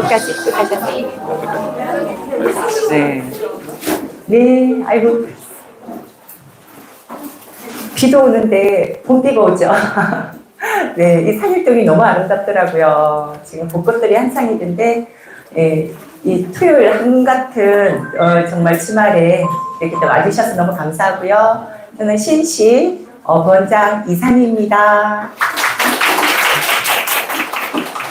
끝까지 하세요. 네. 네, 아이고. 비도 오는데 봄비가 오죠. 네, 이 산일동이 너무 아름답더라고요. 지금 벚꽃들이 한창이던데, 예, 이 토요일 한같은 정말 주말에 이렇게 또 와주셔서 너무 감사하고요. 저는 신시 원장 이상입니다.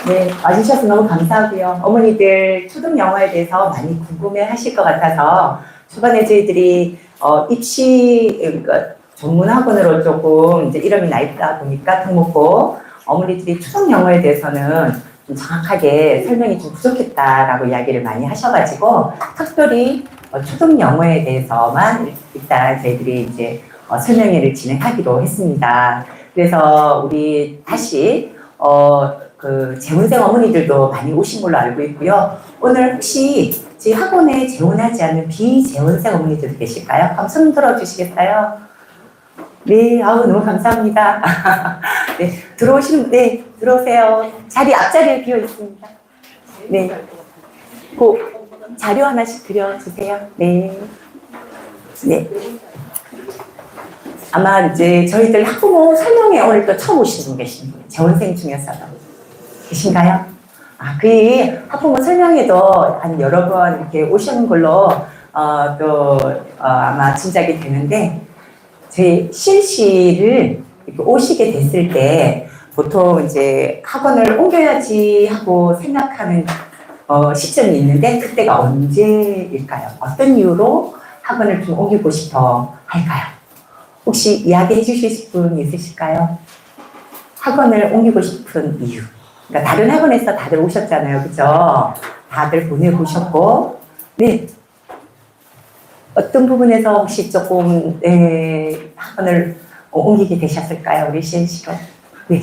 네, 와주셔서 너무 감사하고요. 어머니들 초등 영어에 대해서 많이 궁금해 하실 것 같아서 초반에 저희들이 입시, 그러니까 전문학원으로 조금 이제 이름이 나 있다 보니까 특목고 어머니들이 초등 영어에 대해서는 좀 정확하게 설명이 좀 부족했다라고 이야기를 많이 하셔가지고 특별히 초등 영어에 대해서만 일단 저희들이 이제 설명회를 진행하기로 했습니다. 그래서 우리 다시 그 재혼생 어머니들도 많이 오신 걸로 알고 있고요. 오늘 혹시 저희 학원에 재혼하지 않은 비재혼생 어머니들 계실까요? 한번 손 들어주시겠어요? 네, 아우 너무 감사합니다. 네, 네, 들어오세요. 자리 앞자리에 비어 있습니다. 네, 그 자료 하나씩 드려주세요. 네, 네. 아마 이제 저희들 학부모 설명회 오늘 또 처음 오신 분 계신 분, 재혼생 중에서도. 계신가요? 아, 그 학부모 설명회도 한 여러 번 이렇게 오시는 걸로 아마 짐작이 되는데 저희 실시를 이렇게 오시게 됐을 때 보통 이제 학원을 옮겨야지 하고 생각하는 시점이 있는데 그때가 언제일까요? 어떤 이유로 학원을 좀 옮기고 싶어 할까요? 혹시 이야기해 주실 분 있으실까요? 학원을 옮기고 싶은 이유. 그러니까 다른 학원에서 다들 오셨잖아요. 그죠? 다들 보내보셨고. 네. 어떤 부분에서 혹시 조금, 학원을 옮기게 되셨을까요? 우리 CNC로. 네.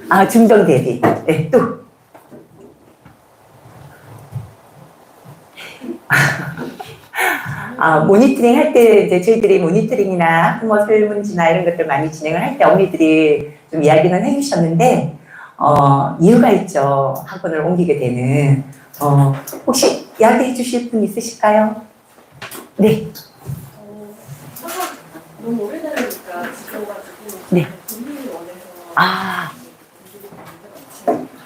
아, 중정 대비. 네, 또. 아, 모니터링 할 때, 이제 저희들이 모니터링이나 학부모 설문지나 이런 것들 많이 진행을 할 때 어머니들이 좀 이야기는 해주셨는데, 이유가 있죠. 학원을 옮기게 되는. 혹시 이야기해 주실 분 있으실까요? 네. 너무 오래되니까 지쳐가지고 네. 본인이 원해서 아.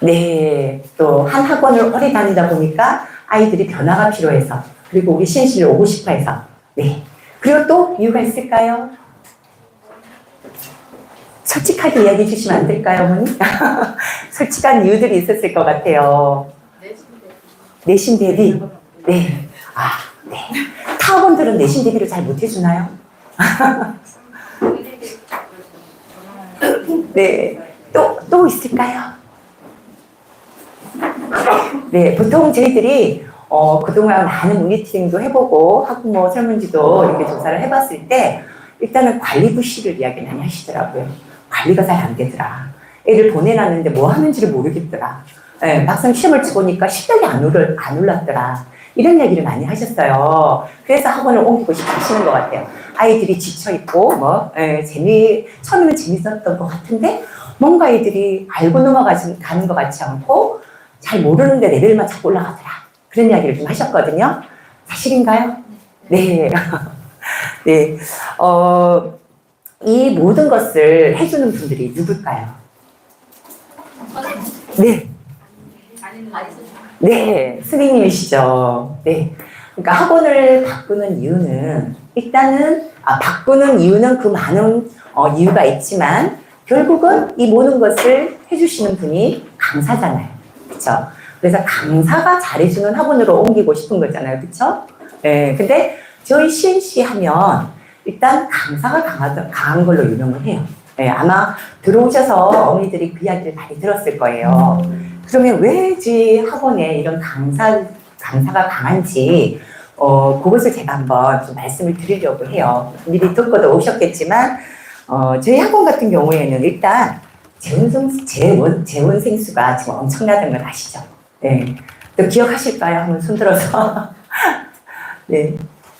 네. 또 한 학원을 오래 다니다 보니까 아이들이 변화가 필요해서 그리고 우리 신실을 오고 싶어 해서. 네. 그리고 또 이유가 있을까요? 솔직하게 이야기해 주시면 안 될까요, 어머니? 솔직한 이유들이 있었을 것 같아요. 내신 대비? 네. 아, 네. 타 학원들은 내신 대비를 잘 못해주나요? 네. 또 있을까요? 네. 보통 저희들이 그동안 많은 모니터링도 해보고 학부모 설문지도 이렇게 조사를 해봤을 때 일단은 관리 부실을 이야기 많이 하시더라고요. 관리가 잘 안 되더라. 애를 보내놨는데 뭐 하는지를 모르겠더라. 네, 막상 시험을 치보니까 실력이 안 올랐더라. 이런 얘기를 많이 하셨어요. 그래서 학원을 옮기고 싶어 하시는 것 같아요. 아이들이 지쳐있고, 처음에는 재밌었던 것 같은데, 뭔가 애들이 알고 넘어가는 것 같지 않고, 잘 모르는데 레벨만 자꾸 올라가더라. 그런 이야기를 좀 하셨거든요. 사실인가요? 네. 네. 이 모든 것을 해주는 분들이 누굴까요? 네. 네, 스님이시죠. 네. 그러니까 학원을 바꾸는 이유는, 일단은, 바꾸는 이유는 그 많은 이유가 있지만, 결국은 이 모든 것을 해주시는 분이 강사잖아요. 그쵸? 그래서 강사가 잘해주는 학원으로 옮기고 싶은 거잖아요. 그쵸? 네. 근데 저희 CNC 하면, 일단 강사가 강한 걸로 유명을 해요. 네, 아마 들어오셔서 어머니들이 그 이야기를 많이 들었을 거예요. 그러면 왜 지 학원에 이런 강사가 강한지 그것을 제가 한번 좀 말씀을 드리려고 해요. 미리 듣고도 오셨겠지만 저희 학원 같은 경우에는 일단 재원생 수가 지금 엄청나다는 걸 아시죠? 네. 또 기억하실까요? 한번 손들어서. 네.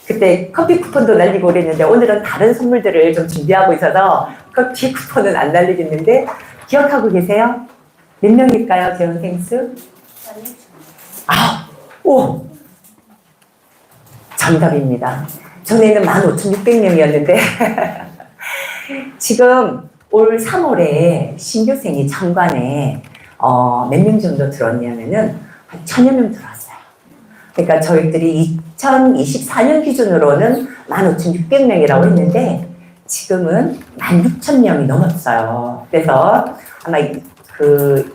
그때 커피 쿠폰도 날리고 그랬는데 오늘은 다른 선물들을 좀 준비하고 있어서 커피 쿠폰은 안 날리겠는데 기억하고 계세요? 몇 명일까요, 재원생 수? 오! 정답입니다. 전에는 15,600명이었는데 지금 올 3월에 신규생이 참관에 몇 명 정도 들었냐면은 한 1,000여 명 들어왔어요. 그러니까 저희들이 2024년 기준으로는 15,600명이라고 했는데 지금은 16,000명이 넘었어요. 그래서 아마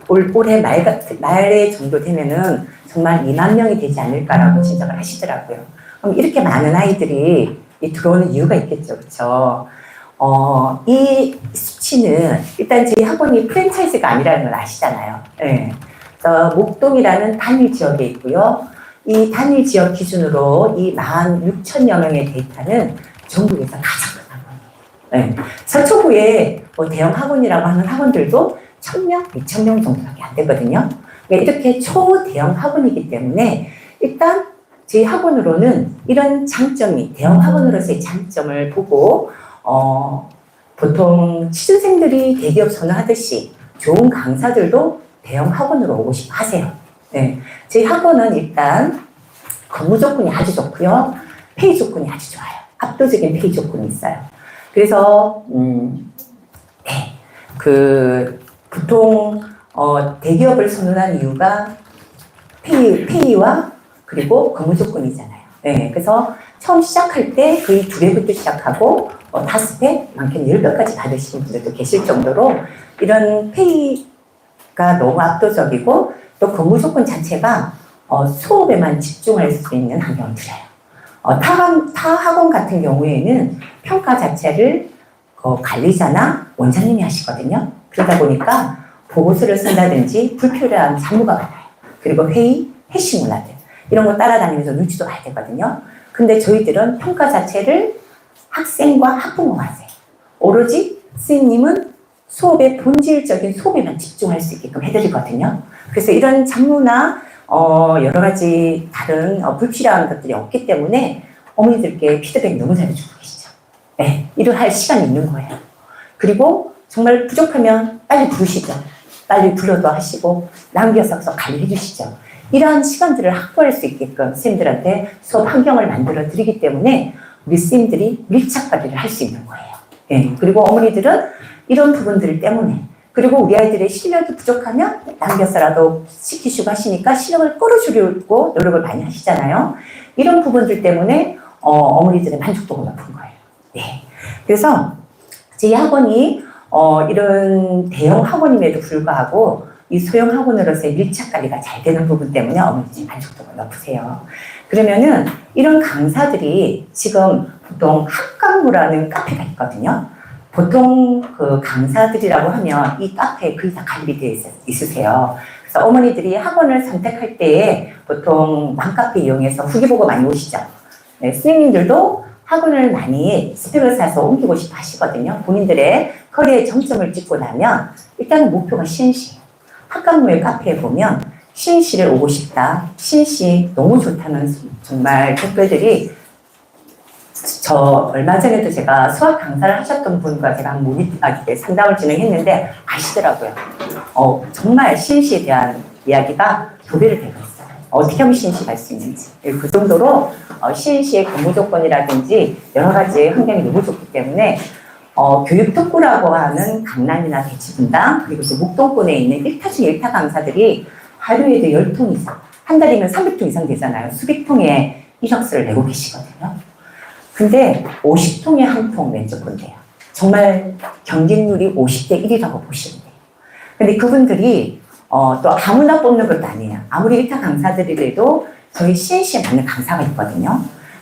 올해 말에 정도 되면은 정말 2만 명이 되지 않을까라고 짐작을 하시더라고요. 그럼 이렇게 많은 아이들이 들어오는 이유가 있겠죠, 그렇죠? 이 수치는 일단 저희 학원이 프랜차이즈가 아니라는 걸 아시잖아요. 네. 그래서 목동이라는 단일 지역에 있고요. 이 단일 지역 기준으로 이 16,000여 명의 데이터는 전국에서 가장 큰 학원이에요. 네. 서초구에 대형 학원이라고 하는 학원들도 1,000명, 2,000명 정도밖에 안 되거든요. 그러니까 이렇게 초대형 학원이기 때문에 일단 저희 학원으로는 이런 장점이 대형 학원으로서의 장점을 보고 보통 취준생들이 대기업 선호하듯이 좋은 강사들도 대형 학원으로 오고 싶어 하세요. 네. 저희 학원은 일단 근무 조건이 아주 좋고요. 페이 조건이 아주 좋아요. 압도적인 페이 조건이 있어요. 그래서 네. 보통 대기업을 선호한 이유가 페이와 그리고 근무 조건이잖아요. 네. 그래서 처음 시작할 때 거의 2배부터 시작하고 5배, 많게는 10배까지 받으시는 분들도 계실 정도로 이런 페이가 너무 압도적이고 또 근무 조건 자체가 수업에만 집중할 수 있는 환경을 드려요. 타 학원 같은 경우에는 평가 자체를 관리자나 원장님이 하시거든요. 그러다 보니까 보고서를 쓴다든지 불필요한 사무가 많아요. 그리고 회의, 해시 문화들 이런 거 따라다니면서 눈치도 봐야 되거든요. 근데 저희들은 평가 자체를 학생과 학부모가 하세요. 오로지 선생님은 수업의 본질적인 수업에만 집중할 수 있게끔 해드리거든요. 그래서 이런 잡무나 여러 가지 다른 불필요한 것들이 없기 때문에 어머니들께 피드백 너무 잘해주고 계시죠. 네, 일을 할 시간이 있는 거예요. 그리고 정말 부족하면 빨리 부르시죠. 빨리 불러도 하시고 남겨서 관리해 주시죠. 이러한 시간들을 확보할 수 있게끔 선생님들한테 수업 환경을 만들어 드리기 때문에 우리 선생님들이 밀착 관리를 할 수 있는 거예요. 네, 그리고 어머니들은 이런 부분들 때문에 그리고 우리 아이들의 실력이 부족하면 남겨서라도 시키시고 하시니까 실력을 끌어주려고 노력을 많이 하시잖아요. 이런 부분들 때문에 어머니들의 만족도가 높은 거예요. 네. 그래서 제 학원이 이런 대형 학원임에도 불구하고 이 소형 학원으로서의 밀착 관리가 잘 되는 부분 때문에 어머니들의 만족도가 높으세요. 그러면은 이런 강사들이 지금 보통 학강무라는 카페가 있거든요. 보통 그 강사들이라고 하면 이 카페에 거의 다 가입이 되어 있으세요. 그래서 어머니들이 학원을 선택할 때에 보통 맘카페 이용해서 후기 보고 많이 오시죠. 네, 선생님들도 학원을 많이 스펙을 사서 옮기고 싶어 하시거든요. 본인들의 커리어의 정점을 찍고 나면 일단 목표가 신시예요. 학강무의 카페에 보면 신시를 오고 싶다. 신시 너무 좋다는 정말 댓글들이 저 얼마 전에도 제가 수학 강사를 하셨던 분과 제가 상담을 진행했는데 아시더라고요. 정말 신시에 대한 이야기가 두 배를 되고 있어요. 어떻게 하면 신시 갈 수 있는지. 그 정도로 신시의 근무 조건이라든지 여러 가지 환경이 너무 좋기 때문에 교육특구라고 하는 강남이나 대치분당 그리고 또 목동권에 있는 1타 중에 1타 강사들이 하루에도 10통 이상, 한 달이면 300통 이상 되잖아요. 수백 통의 이력서를 내고 계시거든요. 근데 50통에 한 통 면접본대요. 정말 경쟁률이 50대 1이라고 보시면 돼요. 근데 그분들이 또 아무나 뽑는 것도 아니에요. 아무리 1타 강사들이라도 저희 CNC에 맞는 강사가 있거든요.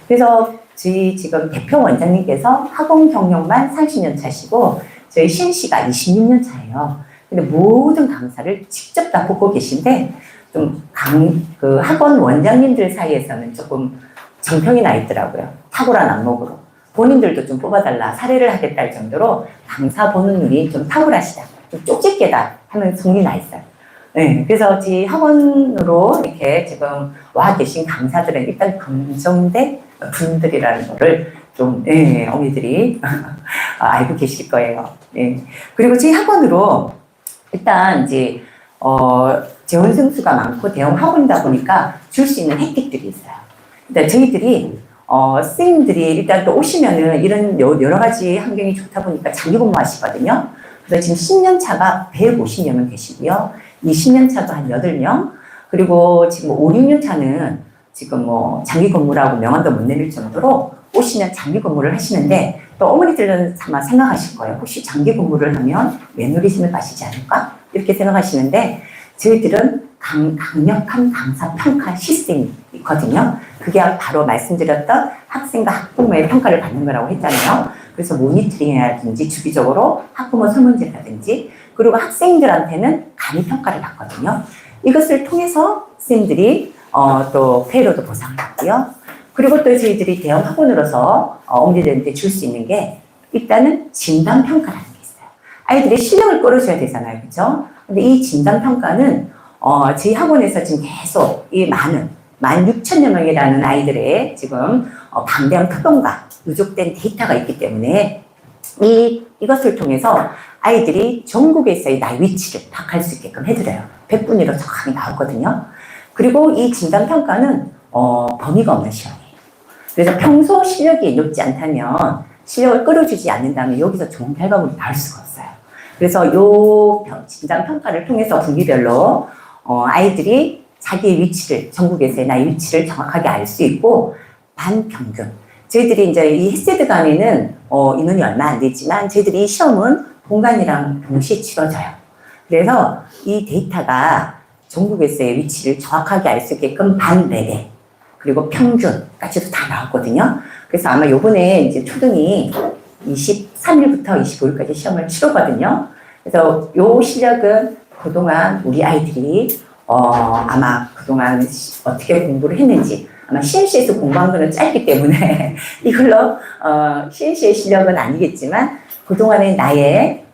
그래서 저희 지금 대표 원장님께서 학원 경력만 30년 차시고 저희 CNC가 26년 차예요. 근데 모든 강사를 직접 다 뽑고 계신데 좀 그 학원 원장님들 사이에서는 조금 정평이 나 있더라고요. 탁월한 안목으로. 본인들도 좀 뽑아달라, 사례를 하겠다 할 정도로 강사 보는 눈이 좀 탁월하시다, 좀 쪽집게다 하는 소문이 나 있어요. 네, 그래서 제 학원으로 이렇게 지금 와 계신 강사들은 일단 검정된 분들이라는 거를 좀, 어머니들이 알고 계실 거예요. 네. 그리고 제 학원으로 일단 이제, 재원 승수가 많고 대형 학원이다 보니까 줄 수 있는 혜택들이 있어요. 일단 저희들이 선생님들이 일단 또 오시면은 이런 여러 가지 환경이 좋다 보니까 장기 근무하시거든요. 그래서 지금 10년 차가 150여 명 계시고요. 20년 차도 한 8명. 그리고 지금 5, 6년 차는 지금 뭐 장기 근무라고 명함도 못 내밀 정도로 오시면 장기 근무를 하시는데 또 어머니들은 아마 생각하실 거예요. 혹시 장기 근무를 하면 매너리즘을 빠지지 않을까? 이렇게 생각하시는데 저희들은 강력한 강사 평가 시스템이 있거든요. 그게 바로 말씀드렸던 학생과 학부모의 평가를 받는 거라고 했잖아요. 그래서 모니터링이라든지 주기적으로 학부모 설문지라든지 그리고 학생들한테는 강의 평가를 받거든요. 이것을 통해서 선생님들이 또 페이로도 보상을 받고요. 그리고 또 저희들이 대형 학원으로서 어머니들한테 줄 수 있는 게 일단은 진단평가라는 게 있어요. 아이들의 실력을 끌어줘야 되잖아요. 그죠? 근데 이 진단평가는 저희 학원에서 지금 계속 이 많은 16,000여 명이라는 아이들의 지금 방대한 표본과 누적된 데이터가 있기 때문에 이것을 통해서 아이들이 전국에서의 나의 위치를 파악할 수 있게끔 해드려요. 100분위로 정확하게 나오거든요. 그리고 이 진단평가는 범위가 없는 시험이에요. 그래서 평소 실력이 높지 않다면 실력을 끌어주지 않는다면 여기서 좋은 결과물이 나올 수가 없어요. 그래서 이 진단평가를 통해서 분기별로 아이들이 자기의 위치를, 전국에서의 나의 위치를 정확하게 알 수 있고, 반평균. 저희들이 이제 이 햇세드 간에는 인원이 얼마 안 되지만, 저희들이 이 시험은 본관이랑 동시에 치러져요. 그래서 이 데이터가 전국에서의 위치를 정확하게 알 수 있게끔 반 레벨, 그리고 평균까지도 다 나왔거든요. 그래서 아마 요번에 이제 초등이 23일부터 25일까지 시험을 치르거든요. 그래서 요 실력은 그동안 우리 아이들이 아마 그동안 어떻게 공부를 했는지 아마 CNC에서 공부한 거는 짧기 때문에 이걸로 CNC의 실력은 아니겠지만 그동안의 나의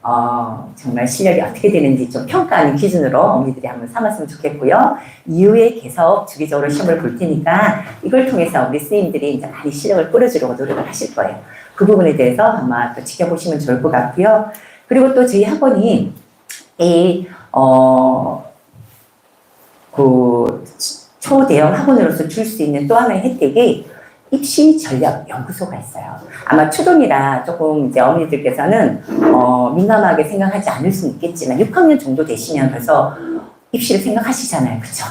정말 실력이 어떻게 되는지 좀 평가하는 기준으로 어머니들이 한번 삼았으면 좋겠고요. 이후에 계속 주기적으로 시험을 볼 테니까 이걸 통해서 우리 선생님들이 이제 많이 실력을 끌어주려고 노력을 하실 거예요. 그 부분에 대해서 아마 또 지켜보시면 좋을 것 같고요. 그리고 또 저희 학원이 그 초대형 학원으로서 줄 수 있는 또 하나의 혜택이 입시 전략 연구소가 있어요. 아마 초등이라 조금 이제 어머니들께서는 민감하게 생각하지 않을 수는 있겠지만 6학년 정도 되시면 벌써 입시를 생각하시잖아요. 그쵸?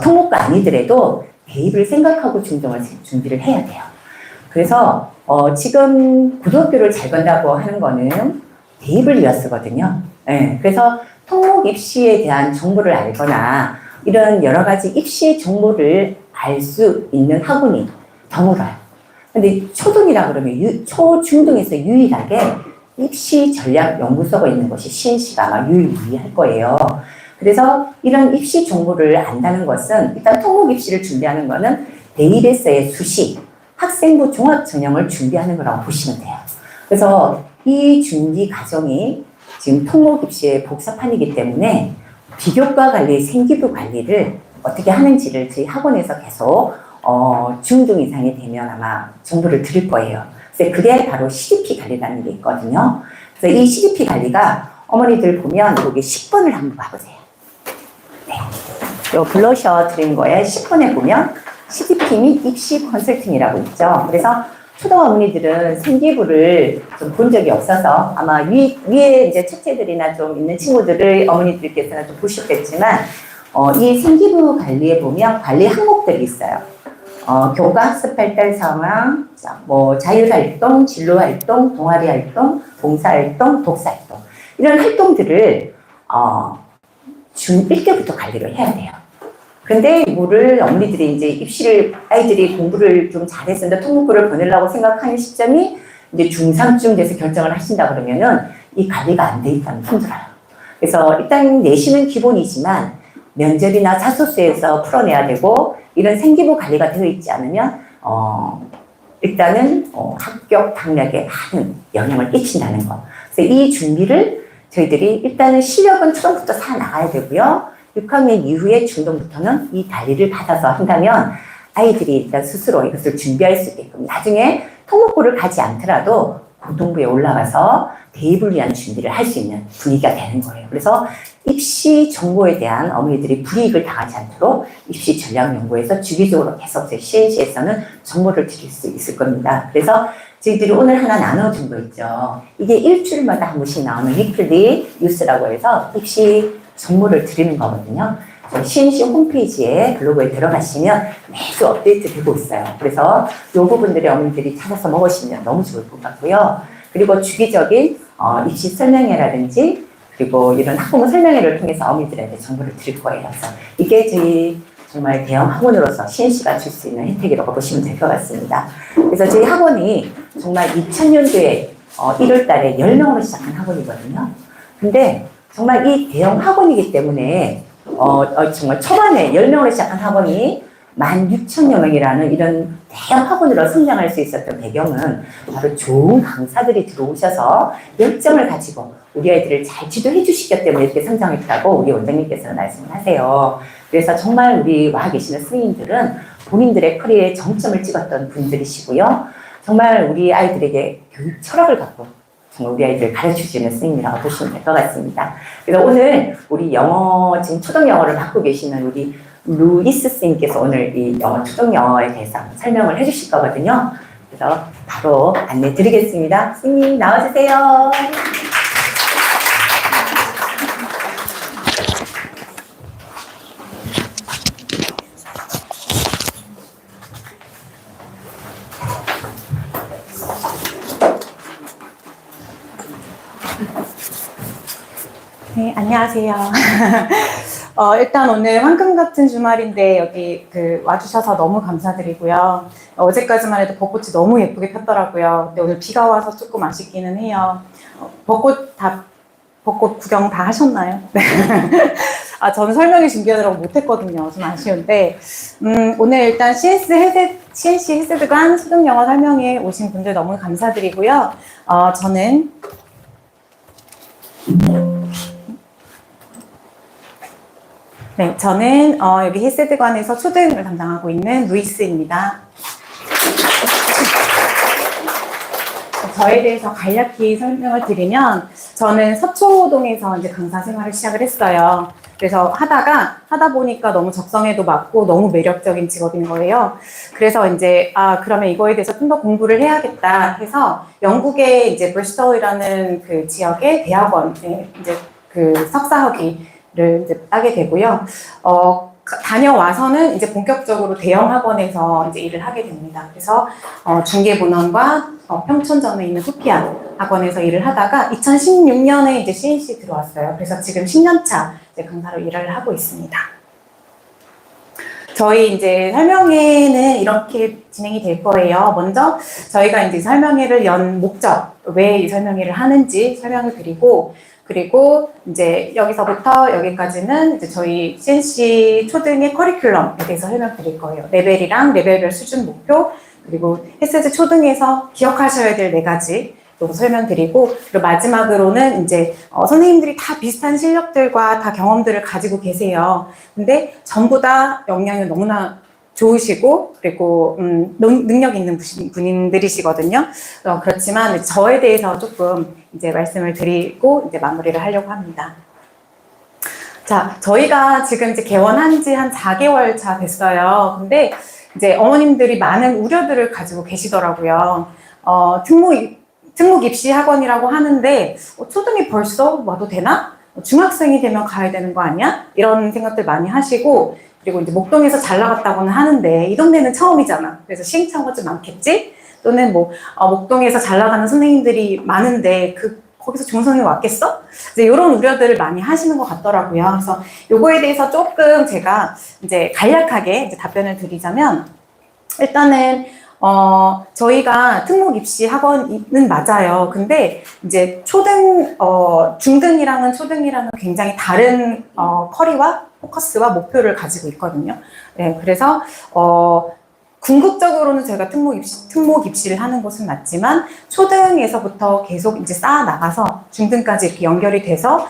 통목과 아니더라도 대입을 생각하고 중등을 준비를 해야 돼요. 그래서 지금 고등학교를 잘 간다고 하는 거는 대입을 위해 쓰거든요. 네, 그래서 통목 입시에 대한 정보를 알거나 이런 여러 가지 입시 정보를 알 수 있는 학원이 드물어요. 근데 초등이라 그러면 초중등에서 유일하게 입시 전략 연구소가 있는 것이 CNC가 아마 유일무이할 거예요. 그래서 이런 입시 정보를 안다는 것은 일단 통목 입시를 준비하는 거는 대입에서의 수시, 학생부 종합 전형을 준비하는 거라고 보시면 돼요. 그래서 이 준비 과정이 지금 통목 입시의 복사판이기 때문에 비교과 관리, 생기부 관리를 어떻게 하는지를 저희 학원에서 계속 중등 이상이 되면 아마 정보를 드릴 거예요. 그래서 그게 바로 CDP 관리라는 게 있거든요. 그래서 이 CDP 관리가 어머니들 보면 여기 10번을 한번 봐보세요. 네. 요 블러셔 드린 거에 10번에 보면 CDP 및 입시 컨설팅이라고 있죠. 그래서 초등 어머니들은 생기부를 좀 본 적이 없어서 아마 위에 이제 첫째들이나 좀 있는 친구들을 어머니들께서는 좀 보셨겠지만 이 생기부 관리에 보면 관리 항목들이 있어요. 교과 학습 발달 상황, 뭐 자율활동, 진로활동, 동아리활동, 봉사활동, 독사활동 이런 활동들을 중 1개부터 관리를 해야 돼요. 근데 이거를 어머니들이 이제 입시를 아이들이 공부를 좀 잘했는데 통목부를 보내려고 생각하는 시점이 이제 중3쯤 돼서 결정을 하신다 그러면은 이 관리가 안 돼 있다면 힘들어요. 그래서 일단 내신은 기본이지만 면접이나 자소서에서 풀어내야 되고 이런 생기부 관리가 되어 있지 않으면 일단은 합격 당락에 많은 영향을 끼친다는 거. 그래서 이 준비를 저희들이 일단은 실력은 초등부터 사 나가야 되고요. 6학년 이후에 중등부터는 이 관리를 받아서 한다면 아이들이 일단 스스로 이것을 준비할 수 있게끔 나중에 통목부를 가지 않더라도 고등부에 올라가서 대입을 위한 준비를 할 수 있는 분위기가 되는 거예요. 그래서 입시 정보에 대한 어머니들이 불이익을 당하지 않도록 입시 전략연구에서 주기적으로 계속 CNC에서는 정보를 드릴 수 있을 겁니다. 그래서 저희들이 오늘 하나 나눠준 거 있죠. 이게 일주일마다 한 번씩 나오는 위클리 뉴스라고 해서 입시 정보를 드리는 거거든요. CNC 홈페이지에 블로그에 들어가시면 매주 업데이트 되고 있어요. 그래서 이 부분들이 어머니들이 찾아서 먹으시면 너무 좋을 것 같고요. 그리고 주기적인 입시 설명회라든지 그리고 이런 학부모 설명회를 통해서 어머니들한테 정보를 드릴 거예요. 그래서 이게 저희 정말 대형 학원으로서 CNC가 줄 수 있는 혜택이라고 보시면 될 것 같습니다. 그래서 저희 학원이 정말 2000년도에 1월 달에 10명으로 시작한 학원이거든요. 근데 정말 이 대형 학원이기 때문에 정말 초반에 10명으로 시작한 학원이 16,000여 명이라는 이런 대형 학원으로 성장할 수 있었던 배경은 바로 좋은 강사들이 들어오셔서 열정을 가지고 우리 아이들을 잘 지도해 주시기 때문에 이렇게 성장했다고 우리 원장님께서는 말씀을 하세요. 그래서 정말 우리 와 계시는 스님들은 본인들의 커리어에 정점을 찍었던 분들이시고요. 정말 우리 아이들에게 교육 철학을 갖고 정말 우리 아이들을 가르쳐 주시는 스님이라고 보시면 될 것 같습니다. 그래서 오늘 우리 영어, 지금 초등 영어를 맡고 계시는 우리 루이스 스님께서 오늘 이 영어, 초등 영어에 대해서 설명을 해 주실 거거든요. 그래서 바로 안내 드리겠습니다. 스님 나와주세요. 네, 안녕하세요. 일단 오늘 황금 같은 주말인데 여기 와주셔서 너무 감사드리고요. 어제까지만 해도 벚꽃이 너무 예쁘게 폈더라고요. 근데 오늘 비가 와서 조금 아쉽기는 해요. 벚꽃 구경 다 하셨나요? 네. 저는 설명회 준비하느라고 못했거든요. 좀 아쉬운데 오늘 일단 CNC 헬스드관 초등영어 설명회에 오신 분들 너무 감사드리고요. 저는 여기 헬스드관에서 초등을 담당하고 있는 루이스입니다. 저에 대해서 간략히 설명을 드리면 저는 서초동에서 이제 강사 생활을 시작을 했어요. 그래서 하다 보니까 너무 적성에도 맞고 너무 매력적인 직업인 거예요. 그래서 이제 그러면 이거에 대해서 좀 더 공부를 해야겠다 해서 영국의 이제 브리스톨이라는 그 지역의 대학원에 이제 그 석사학위를 이제 따게 되고요. 다녀와서는 이제 본격적으로 대형 학원에서 이제 일을 하게 됩니다. 그래서 중계본원과 평촌점에 있는 후피아 학원에서 일을 하다가 2016년에 이제 CNC 들어왔어요. 그래서 지금 10년차 이제 강사로 일을 하고 있습니다. 저희 이제 설명회는 이렇게 진행이 될 거예요. 먼저 저희가 이제 설명회를 연 목적, 왜 이 설명회를 하는지 설명을 드리고, 그리고 이제 여기서부터 여기까지는 이제 저희 CNC 초등의 커리큘럼에 대해서 설명드릴 거예요. 레벨이랑 레벨별 수준 목표, 그리고 헬스즈 초등에서 기억하셔야 될 4가지 또 설명드리고, 그리고 마지막으로는 이제 선생님들이 다 비슷한 실력들과 다 경험들을 가지고 계세요. 근데 전부 다 역량이 너무나 좋으시고 그리고 능력 있는 분들이시거든요. 그렇지만 저에 대해서 조금 이제 말씀을 드리고 이제 마무리를 하려고 합니다. 자, 저희가 지금 이제 개원한 지 한 4개월 차 됐어요. 근데 이제 어머님들이 많은 우려들을 가지고 계시더라고요. 특목 입시 학원이라고 하는데 초등이 벌써 와도 되나? 중학생이 되면 가야 되는 거 아니야? 이런 생각들 많이 하시고, 그리고 이제 목동에서 잘 나갔다고는 하는데 이 동네는 처음이잖아. 그래서 시행착오가 좀 많겠지? 또는 목동에서 잘 나가는 선생님들이 많은데 거기서 중성이 왔겠어? 이제 이런 우려들을 많이 하시는 것 같더라고요. 그래서 요거에 대해서 조금 제가 이제 간략하게 이제 답변을 드리자면, 일단은 저희가 특목 입시 학원은 맞아요. 근데 이제 중등이랑은 초등이랑은 굉장히 다른 커리와 포커스와 목표를 가지고 있거든요. 네, 그래서 궁극적으로는 저희가 특목 입시를 하는 것은 맞지만 초등에서부터 계속 이제 쌓아 나가서 중등까지 이렇게 연결이 돼서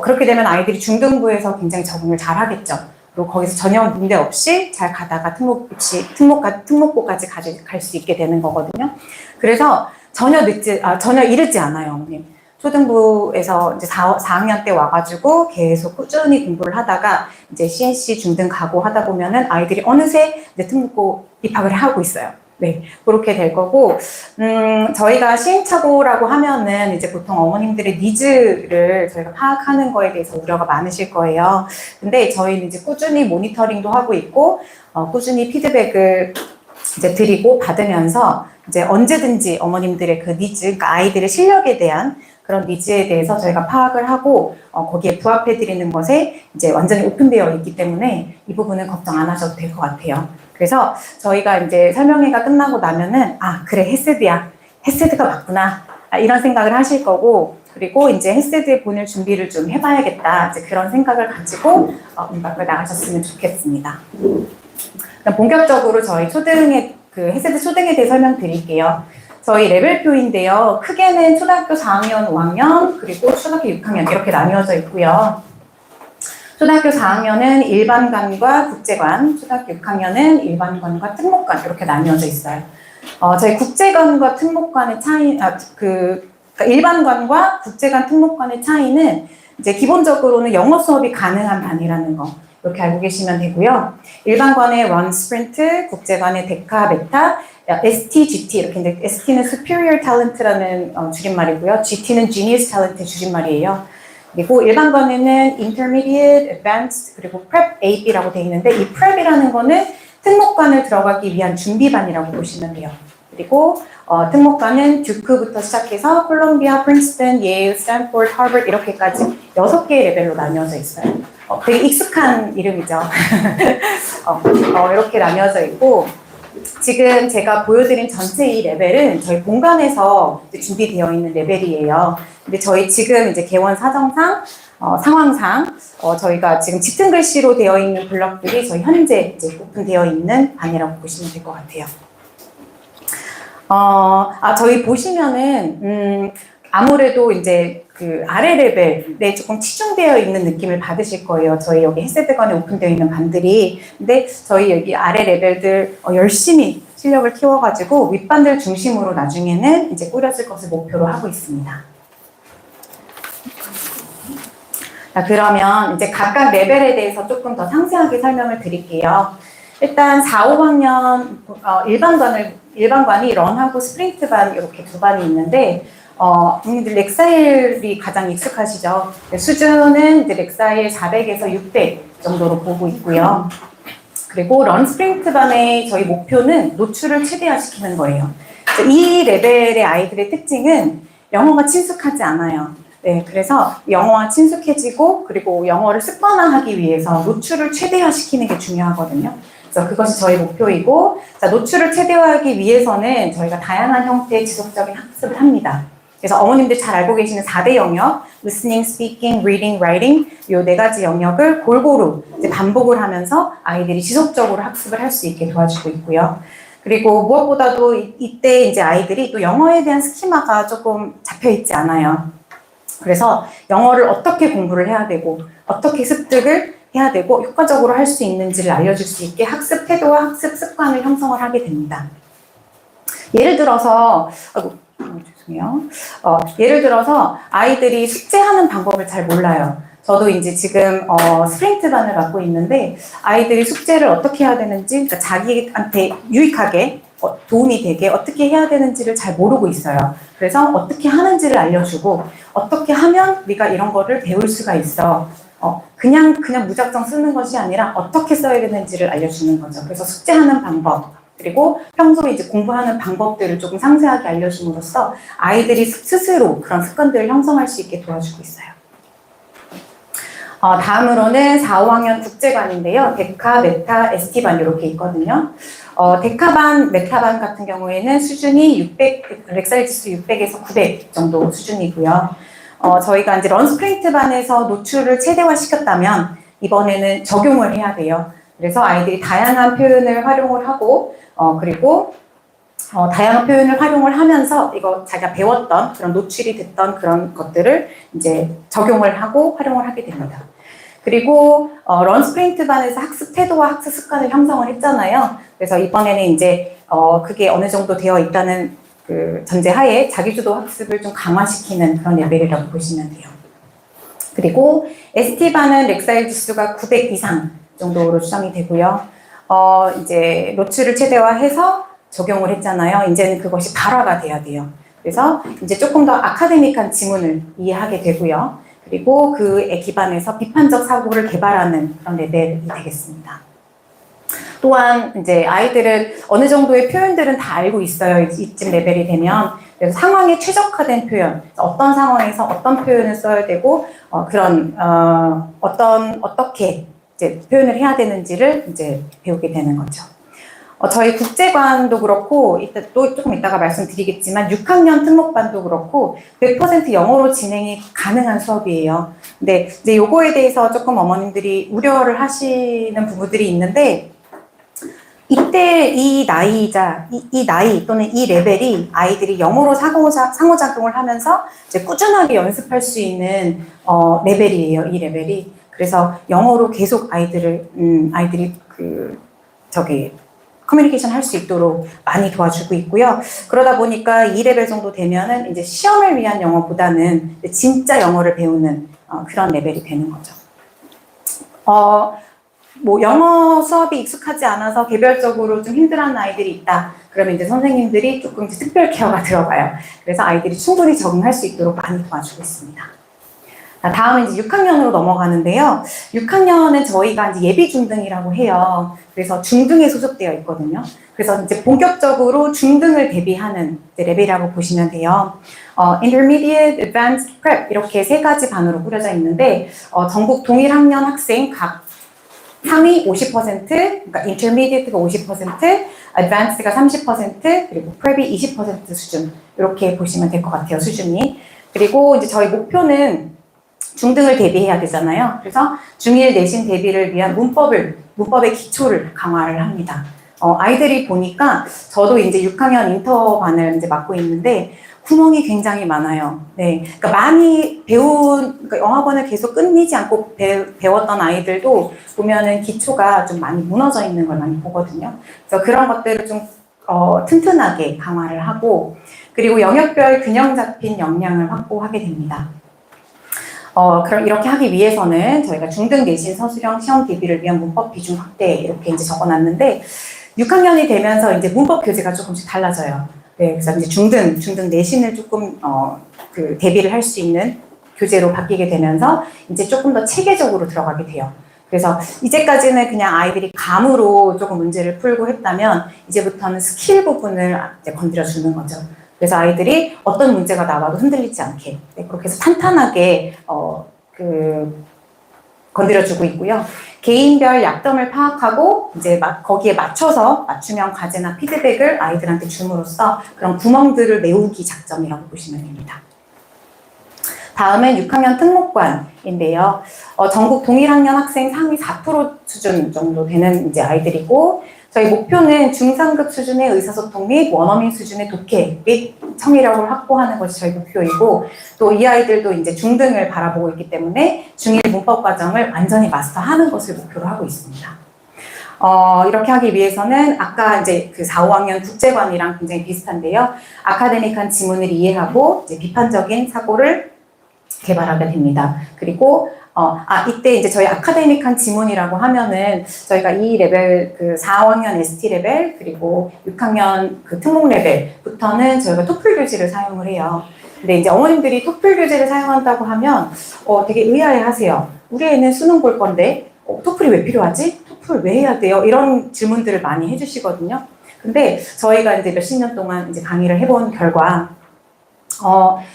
그렇게 되면 아이들이 중등부에서 굉장히 적응을 잘 하겠죠. 그리고 거기서 전혀 문제 없이 잘 가다가 특목고까지 갈 수 있게 되는 거거든요. 그래서 전혀 이르지 않아요, 어머님. 초등부에서 이제 4학년 때 와가지고 계속 꾸준히 공부를 하다가 이제 CNC 중등 가고 하다 보면은 아이들이 어느새 이제 특목고 입학을 하고 있어요. 네, 그렇게 될 거고, 저희가 시행착오라고 하면은 이제 보통 어머님들의 니즈를 저희가 파악하는 거에 대해서 우려가 많으실 거예요. 근데 저희는 이제 꾸준히 모니터링도 하고 있고, 꾸준히 피드백을 이제 드리고 받으면서 이제 언제든지 어머님들의 그 니즈, 그러니까 아이들의 실력에 대한 그런 니즈에 대해서 저희가 파악을 하고 거기에 부합해 드리는 것에 이제 완전히 오픈되어 있기 때문에 이 부분은 걱정 안 하셔도 될 것 같아요. 그래서 저희가 이제 설명회가 끝나고 나면은 그래 헤세드야, 헤세드가 맞구나 이런 생각을 하실 거고, 그리고 이제 헤세드에 보낼 준비를 좀 해봐야겠다 이제 그런 생각을 가지고 문 밖을 나가셨으면 좋겠습니다. 그럼 본격적으로 저희 초등의 헤세드 초등에 대해 설명드릴게요. 저희 레벨표인데요. 크게는 초등학교 4학년, 5학년, 그리고 초등학교 6학년 이렇게 나뉘어져 있고요. 초등학교 4학년은 일반관과 국제관, 초등학교 6학년은 일반관과 특목관 이렇게 나뉘어져 있어요. 저희 국제관과 특목관의 차이, 그러니까 일반관과 국제관, 특목관의 차이는 이제 기본적으로는 영어 수업이 가능한 반이라는 거 이렇게 알고 계시면 되고요. 일반관의 런 스프린트, 국제관의 데카, 메타, ST, GT 이렇게 있는데 ST는 Superior Talent라는 줄임말이고요. GT는 Genius Talent의 줄임말이에요. 그리고 일반관에는 Intermediate, Advanced, 그리고 Prep AB라고 되어 있는데 이 Prep이라는 거는 특목관을 들어가기 위한 준비반이라고 보시면 돼요. 그리고 특목관은 듀크부터 시작해서 콜롬비아, 프린스턴, 예일, 스탠포드, 하버드 이렇게까지 6개의 레벨로 나뉘어져 있어요. 되게 익숙한 이름이죠. 이렇게 나뉘어져 있고, 지금 제가 보여드린 전체 이 레벨은 저희 본관에서 준비되어 있는 레벨이에요. 근데 저희 지금 이제 개원 사정상, 상황상, 저희가 지금 짙은 글씨로 되어 있는 블럭들이 저희 현재 이제 오픈되어 있는 반이라고 보시면 될 것 같아요. 저희 보시면은, 아무래도 이제 그 아래 레벨에 조금 치중되어 있는 느낌을 받으실 거예요. 저희 여기 헤세드관에 오픈되어 있는 반들이. 근데 저희 여기 아래 레벨들 열심히 실력을 키워가지고 윗반들 중심으로 나중에는 이제 꾸려질 것을 목표로 하고 있습니다. 자, 그러면 이제 각각 레벨에 대해서 조금 더 상세하게 설명을 드릴게요. 일단 4, 5학년 일반관이 런하고 스프린트반 이렇게 두 반이 있는데 분들 렉사일이 가장 익숙하시죠? 수준은 이제 렉사일 400에서 600 정도로 보고 있고요. 그리고 런 스프린트 반의 저희 목표는 노출을 최대화시키는 거예요. 이 레벨의 아이들의 특징은 영어가 친숙하지 않아요. 네, 그래서 영어가 친숙해지고 그리고 영어를 습관화하기 위해서 노출을 최대화시키는 게 중요하거든요. 그래서 그것이 저희 목표이고, 자, 노출을 최대화하기 위해서는 저희가 다양한 형태의 지속적인 학습을 합니다. 그래서 어머님들 잘 알고 계시는 4대 영역, listening, speaking, reading, writing 이 4가지 영역을 골고루 이제 반복을 하면서 아이들이 지속적으로 학습을 할 수 있게 도와주고 있고요. 그리고 무엇보다도 이때 이제 아이들이 또 영어에 대한 스키마가 조금 잡혀 있지 않아요. 그래서 영어를 어떻게 공부를 해야 되고 어떻게 습득을 해야 되고 효과적으로 할 수 있는지를 알려줄 수 있게 학습 태도와 학습 습관을 형성을 하게 됩니다. 예를 들어서 죄송해요. 예를 들어서 아이들이 숙제하는 방법을 잘 몰라요. 저도 이제 지금 스프린트 반을 맡고 있는데 아이들이 숙제를 어떻게 해야 되는지, 그러니까 자기한테 유익하게 도움이 되게 어떻게 해야 되는지를 잘 모르고 있어요. 그래서 어떻게 하는지를 알려주고 어떻게 하면 우리가 이런 거를 배울 수가 있어. 그냥 무작정 쓰는 것이 아니라 어떻게 써야 되는지를 알려주는 거죠. 그래서 숙제하는 방법, 그리고 평소에 이제 공부하는 방법들을 조금 상세하게 알려줌으로써 아이들이 스스로 그런 습관들을 형성할 수 있게 도와주고 있어요. 다음으로는 4, 5학년 국제반인데요. 데카, 메타, ST반 이렇게 있거든요. 데카반, 메타반 같은 경우에는 수준이 600, 렉사일 지수 600에서 900 정도 수준이고요. 저희가 이제 런 스프린트 반에서 노출을 최대화시켰다면 이번에는 적용을 해야 돼요. 그래서 아이들이 다양한 표현을 활용을 하고 그리고 다양한 표현을 활용을 하면서 이거 자기가 배웠던 그런 노출이 됐던 그런 것들을 이제 적용을 하고 활용을 하게 됩니다. 그리고 런 스프린트 반에서 학습 태도와 학습 습관을 형성을 했잖아요. 그래서 이번에는 이제 그게 어느 정도 되어 있다는 그 전제하에 자기주도 학습을 좀 강화시키는 그런 레벨이라고 보시면 돼요. 그리고 ST반은 렉사일 지수가 900 이상 정도로 추정이 되고요. 이제 노출을 최대화해서 적용을 했잖아요. 이제는 그것이 발화가 돼야 돼요. 그래서 이제 조금 더 아카데믹한 지문을 이해하게 되고요. 그리고 그에 기반해서 비판적 사고를 개발하는 그런 레벨이 되겠습니다. 또한 이제 아이들은 어느 정도의 표현들은 다 알고 있어요. 이쯤 레벨이 되면. 그래서 상황에 최적화된 표현, 어떤 상황에서 어떤 표현을 써야 되고 어떻게 이제 표현을 해야 되는지를 이제 배우게 되는 거죠. 저희 국제관도 그렇고 이따 또 조금 이따가 말씀드리겠지만 6학년 특목반도 그렇고 100% 영어로 진행이 가능한 수업이에요. 근데 이제 요거에 대해서 조금 어머님들이 우려를 하시는 부분들이 있는데 이때 이 나이이자 이 나이 또는 이 레벨이 아이들이 영어로 상호작용을 하면서 이제 꾸준하게 연습할 수 있는 레벨이에요. 이 레벨이. 그래서 영어로 계속 아이들이 커뮤니케이션 할 수 있도록 많이 도와주고 있고요. 그러다 보니까 이 레벨 정도 되면은 이제 시험을 위한 영어보다는 진짜 영어를 배우는 그런 레벨이 되는 거죠. 뭐 영어 수업이 익숙하지 않아서 개별적으로 좀 힘들어하는 아이들이 있다. 그러면 이제 선생님들이 조금 이제 특별 케어가 들어가요. 그래서 아이들이 충분히 적응할 수 있도록 많이 도와주고 있습니다. 다음은 이제 6학년으로 넘어가는데요. 6학년은 저희가 이제 예비 중등이라고 해요. 그래서 중등에 소속되어 있거든요. 그래서 이제 본격적으로 중등을 대비하는 레벨이라고 보시면 돼요. Intermediate, Advanced, Prep 이렇게 세 가지 반으로 꾸려져 있는데 전국 동일 학년 학생 각 상위 50%, 그러니까 Intermediate가 50%, Advanced가 30%, 그리고 Prep이 20% 수준 이렇게 보시면 될 것 같아요. 수준이. 그리고 이제 저희 목표는 중등을 대비해야 되잖아요. 그래서 중1 내신 대비를 위한 문법의 기초를 강화를 합니다. 아이들이 보니까 저도 이제 6학년 인터반을 이제 맡고 있는데 구멍이 굉장히 많아요. 네. 그러니까 많이 그러니까 영어학원을 계속 끊이지 않고 배웠던 아이들도 보면은 기초가 좀 많이 무너져 있는 걸 많이 보거든요. 그래서 그런 것들을 좀 튼튼하게 강화를 하고 그리고 영역별 균형 잡힌 역량을 확보하게 됩니다. 그럼 이렇게 하기 위해서는 저희가 중등 내신 서술형 시험 대비를 위한 문법 비중 확대 이렇게 이제 적어놨는데 6학년이 되면서 이제 문법 교재가 조금씩 달라져요. 네, 그래서 이제 중등 내신을 조금 대비를 할 수 있는 교재로 바뀌게 되면서 이제 조금 더 체계적으로 들어가게 돼요. 그래서 이제까지는 그냥 아이들이 감으로 조금 문제를 풀고 했다면 이제부터는 스킬 부분을 이제 건드려 주는 거죠. 그래서 아이들이 어떤 문제가 나와도 흔들리지 않게 그렇게 해서 탄탄하게 건드려주고 있고요. 개인별 약점을 파악하고 이제 거기에 맞춰서 맞춤형 과제나 피드백을 아이들한테 줌으로써 그런 구멍들을 메우기 작전이라고 보시면 됩니다. 다음은 6학년 특목관인데요. 전국 동일 학년 학생 상위 4% 수준 정도 되는 이제 아이들이고 저희 목표는 중상급 수준의 의사소통 및 원어민 수준의 독해 및 청의력을 확보하는 것이 저희 목표이고 또 이 아이들도 이제 중등을 바라보고 있기 때문에 중1 문법 과정을 완전히 마스터하는 것을 목표로 하고 있습니다. 이렇게 하기 위해서는 아까 이제 그 4, 5학년 국제관이랑 굉장히 비슷한데요. 아카데믹한 지문을 이해하고 이제 비판적인 사고를 개발하게 됩니다. 그리고 이때 이제 저희 아카데믹한 지문이라고 하면은 저희가 이 레벨 그 4학년 ST 레벨 그리고 6학년 그 특목 레벨부터는 저희가 토플 교재를 사용을 해요. 근데 이제 어머님들이 토플 교재를 사용한다고 하면 되게 의아해 하세요. 우리 애는 수능 볼 건데 토플이 왜 필요하지? 토플 왜 해야 돼요? 이런 질문들을 많이 해주시거든요. 근데 저희가 이제 몇십 년 동안 이제 강의를 해본 결과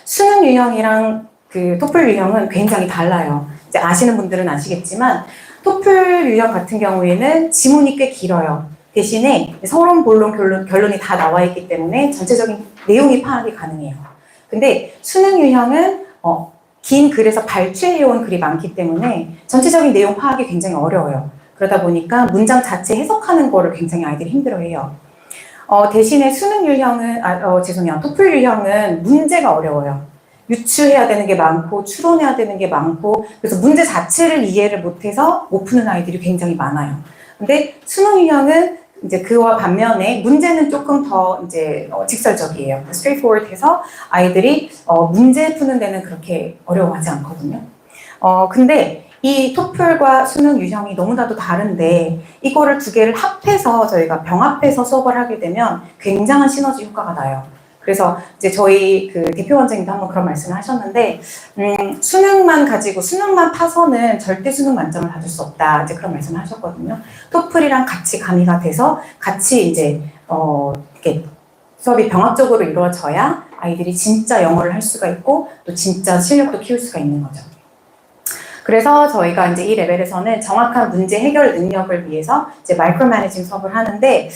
수능 유형이랑 그 토플 유형은 굉장히 달라요. 이제 아시는 분들은 아시겠지만 토플 유형 같은 경우에는 지문이 꽤 길어요. 대신에 서론, 본론, 결론이 다 나와 있기 때문에 전체적인 내용이 파악이 가능해요. 근데 수능 유형은 긴 글에서 발췌해온 글이 많기 때문에 전체적인 내용 파악이 굉장히 어려워요. 그러다 보니까 문장 자체 해석하는 거를 굉장히 아이들이 힘들어해요. 대신에 수능 유형은 토플 유형은 문제가 어려워요. 유추해야 되는 게 많고 추론해야 되는 게 많고 그래서 문제 자체를 이해를 못해서 못 푸는 아이들이 굉장히 많아요. 근데 수능 유형은 이제 그와 반면에 문제는 조금 더 이제 직설적이에요. straightforward해서 아이들이 문제 푸는 데는 그렇게 어려워하지 않거든요. 근데 이 토플과 수능 유형이 너무나도 다른데 이거를 두 개를 합해서 저희가 병합해서 수업을 하게 되면 굉장한 시너지 효과가 나요. 그래서 이제 저희 그 대표 원장님도 한번 그런 말씀을 하셨는데, 수능만 가지고 수능만 파서는 절대 수능 만점을 받을 수 없다. 이제 그런 말씀을 하셨거든요. 토플이랑 같이 가미가 돼서 같이 이제 이렇게 수업이 병합적으로 이루어져야 아이들이 진짜 영어를 할 수가 있고 또 진짜 실력도 키울 수가 있는 거죠. 그래서 저희가 이제 이 레벨에서는 정확한 문제 해결 능력을 위해서 이제 마이크로 매니징 수업을 하는데,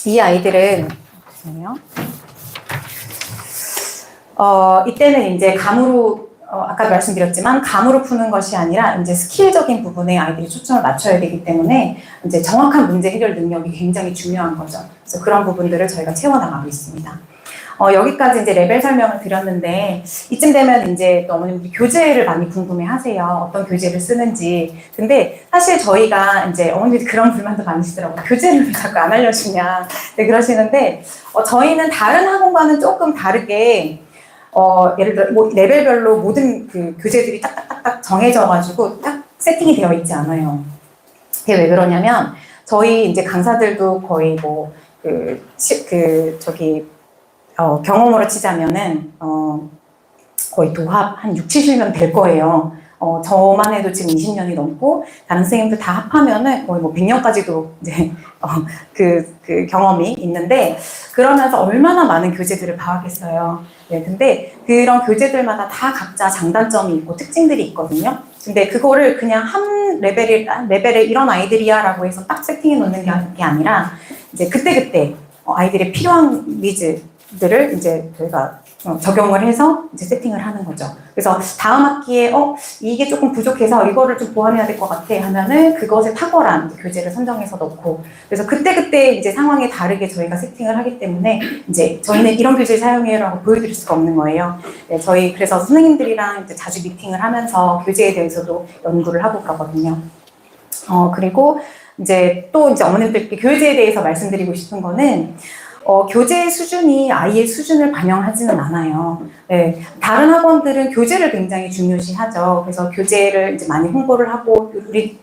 이 아이들은 잠시만요. 이때는 이제 감으로 아까도 말씀드렸지만 감으로 푸는 것이 아니라 이제 스킬적인 부분에 아이들이 초점을 맞춰야 되기 때문에 이제 정확한 문제 해결 능력이 굉장히 중요한 거죠. 그래서 그런 부분들을 저희가 채워나가고 있습니다. 여기까지 이제 레벨 설명을 드렸는데 이쯤 되면 이제 또 어머님들이 교재를 많이 궁금해하세요. 어떤 교재를 쓰는지. 근데 사실 저희가 이제 어머님들이 그런 불만도 많으시더라고요. 교재를 왜 자꾸 안 알려주냐. 네, 그러시는데 저희는 다른 학원과는 조금 다르게 예를 들어 뭐 레벨별로 모든 그 교재들이 딱딱딱딱 정해져가지고 딱 세팅이 되어 있지 않아요. 그게 왜 그러냐면 저희 이제 강사들도 거의 뭐 경험으로 치자면은, 거의 도합 한 6, 70년 될 거예요. 저만 해도 지금 20년이 넘고, 다른 선생님들 다 합하면은 거의 뭐 100년까지도 이제, 그 경험이 있는데, 그러면서 얼마나 많은 교재들을 봐왔겠어요. 네, 근데 그런 교재들마다 다 각자 장단점이 있고 특징들이 있거든요. 근데 그거를 그냥 한 레벨에 이런 아이들이야 라고 해서 딱 세팅해 놓는 게 아니라, 이제 그때그때 아이들의 필요한 니즈들을 이제 저희가 적용을 해서 이제 세팅을 하는 거죠. 그래서 다음 학기에 이게 조금 부족해서 이거를 좀 보완해야 될 것 같아 하면은 그것에 탁월한 교재를 선정해서 넣고, 그래서 그때 이제 상황에 다르게 저희가 세팅을 하기 때문에 이제 저희는 이런 교재를 사용해요라고 보여드릴 수가 없는 거예요. 네, 저희 그래서 선생님들이랑 이제 자주 미팅을 하면서 교재에 대해서도 연구를 하고 그러거든요. 그리고 이제 또 이제 어머님들께 교재에 대해서 말씀드리고 싶은 거는 교재의 수준이 아이의 수준을 반영하지는 않아요. 네, 다른 학원들은 교재를 굉장히 중요시하죠. 그래서 교재를 이제 많이 홍보를 하고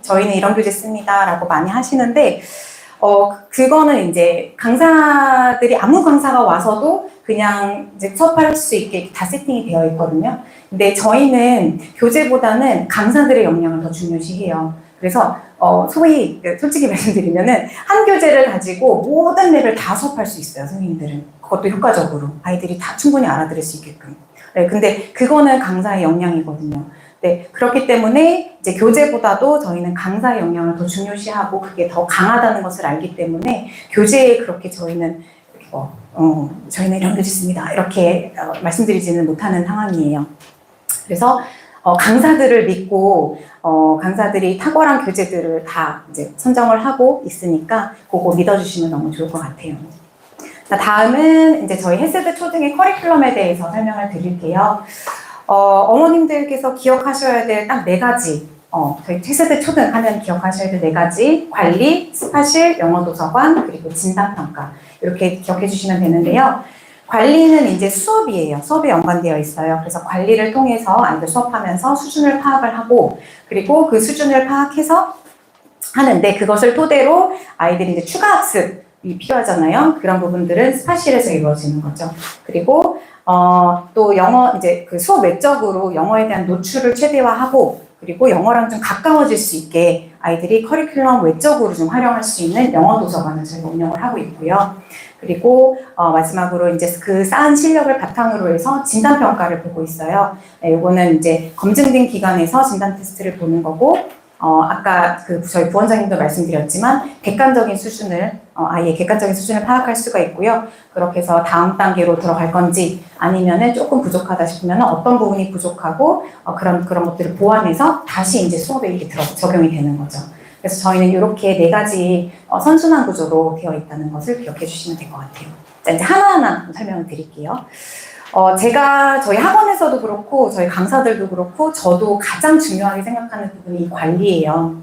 저희는 이런 교재 씁니다라고 많이 하시는데 그거는 이제 강사들이 아무 강사가 와서도 그냥 이제 수업할 수 있게 다 세팅이 되어 있거든요. 근데 저희는 교재보다는 강사들의 역량을 더 중요시해요. 그래서 소위 솔직히 말씀드리면은 한 교재를 가지고 모든 랩을 다 수업할 수 있어요, 선생님들은. 그것도 효과적으로 아이들이 다 충분히 알아들을 수 있게끔. 네, 근데 그거는 강사의 역량이거든요. 네, 그렇기 때문에 이제 교재보다도 저희는 강사의 역량을 더 중요시하고 그게 더 강하다는 것을 알기 때문에 교재에 그렇게 저희는 저희는 이런 교재 씁니다 이렇게 말씀드리지는 못하는 상황이에요. 그래서 강사들을 믿고 강사들이 탁월한 교재들을 다 이제 선정을 하고 있으니까 그거 믿어주시면 너무 좋을 것 같아요. 자, 다음은 이제 저희 헬스대 초등의 커리큘럼에 대해서 설명을 드릴게요. 어머님들께서 기억하셔야 될 딱 4가지, 저희 헬스대 초등 하면 기억하셔야 될 4가지, 관리, 스파실, 영어 도서관, 그리고 진단평가 이렇게 기억해 주시면 되는데요. 관리는 이제 수업이에요. 수업에 연관되어 있어요. 그래서 관리를 통해서 아이들 수업하면서 수준을 파악을 하고, 그리고 그 수준을 파악해서 하는데 그것을 토대로 아이들이 이제 추가 학습이 필요하잖아요. 그런 부분들은 스파실에서 이루어지는 거죠. 그리고 또 영어 이제 그 수업 외적으로 영어에 대한 노출을 최대화하고, 그리고 영어랑 좀 가까워질 수 있게 아이들이 커리큘럼 외적으로 좀 활용할 수 있는 영어 도서관을 저희가 운영을 하고 있고요. 그리고 마지막으로 이제 그 쌓은 실력을 바탕으로 해서 진단 평가를 보고 있어요. 네, 이거는 이제 검증된 기관에서 진단 테스트를 보는 거고, 아까 저희 부원장님도 말씀드렸지만 객관적인 수준을 아이의 객관적인 수준을 파악할 수가 있고요. 그렇게 해서 다음 단계로 들어갈 건지 아니면은 조금 부족하다 싶으면 어떤 부분이 부족하고 그런 것들을 보완해서 다시 이제 수업에 이렇게 적용이 되는 거죠. 그래서 저희는 이렇게 4가지 선순환 구조로 되어 있다는 것을 기억해 주시면 될 것 같아요. 자, 이제 하나하나 설명을 드릴게요. 제가 저희 학원에서도 그렇고 저희 강사들도 그렇고 저도 가장 중요하게 생각하는 부분이 관리예요.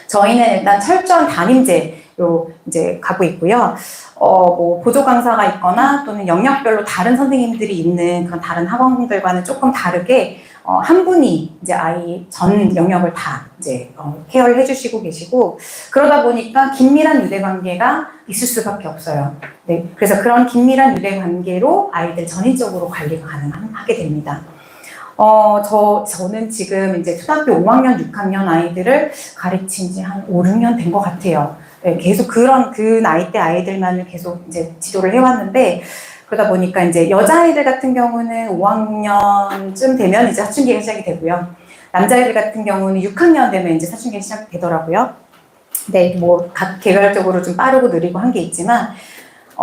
저희는 일단 철저한 담임제로 이제 가고 있고요. 뭐 보조 강사가 있거나 또는 영역별로 다른 선생님들이 있는 그런 다른 학원들과는 조금 다르게 한 분이 이제 아이 전 영역을 다 이제 케어를 해주시고 계시고, 그러다 보니까 긴밀한 유대 관계가 있을 수밖에 없어요. 네, 그래서 그런 긴밀한 유대 관계로 아이들 전인적으로 관리가 가능하게 됩니다. 저는 지금 이제 초등학교 5학년, 6학년 아이들을 가르친 지 한 5, 6년 된 것 같아요. 네, 계속 그 나이대 아이들만을 계속 이제 지도를 해왔는데, 그러다 보니까 이제 여자아이들 같은 경우는 5학년쯤 되면 이제 사춘기가 시작이 되고요. 남자아이들 같은 경우는 6학년 되면 이제 사춘기가 시작되더라고요. 네, 뭐 각 개별적으로 좀 빠르고 느리고 한 게 있지만,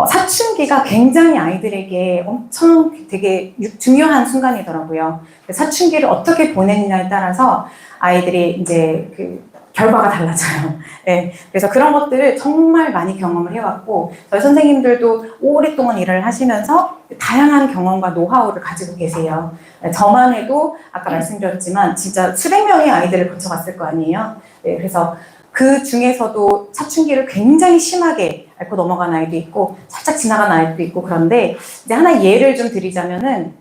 사춘기가 굉장히 아이들에게 엄청 되게 중요한 순간이더라고요. 사춘기를 어떻게 보내느냐에 따라서 아이들이 이제 그 결과가 달라져요. 네, 그래서 그런 것들을 정말 많이 경험을 해왔고, 저희 선생님들도 오랫동안 일을 하시면서 다양한 경험과 노하우를 가지고 계세요. 저만 해도 아까 말씀드렸지만 진짜 수백 명의 아이들을 거쳐갔을 거 아니에요. 네, 그래서 그 중에서도 사춘기를 굉장히 심하게 앓고 넘어간 아이도 있고 살짝 지나간 아이도 있고, 그런데 이제 하나 예를 좀 드리자면은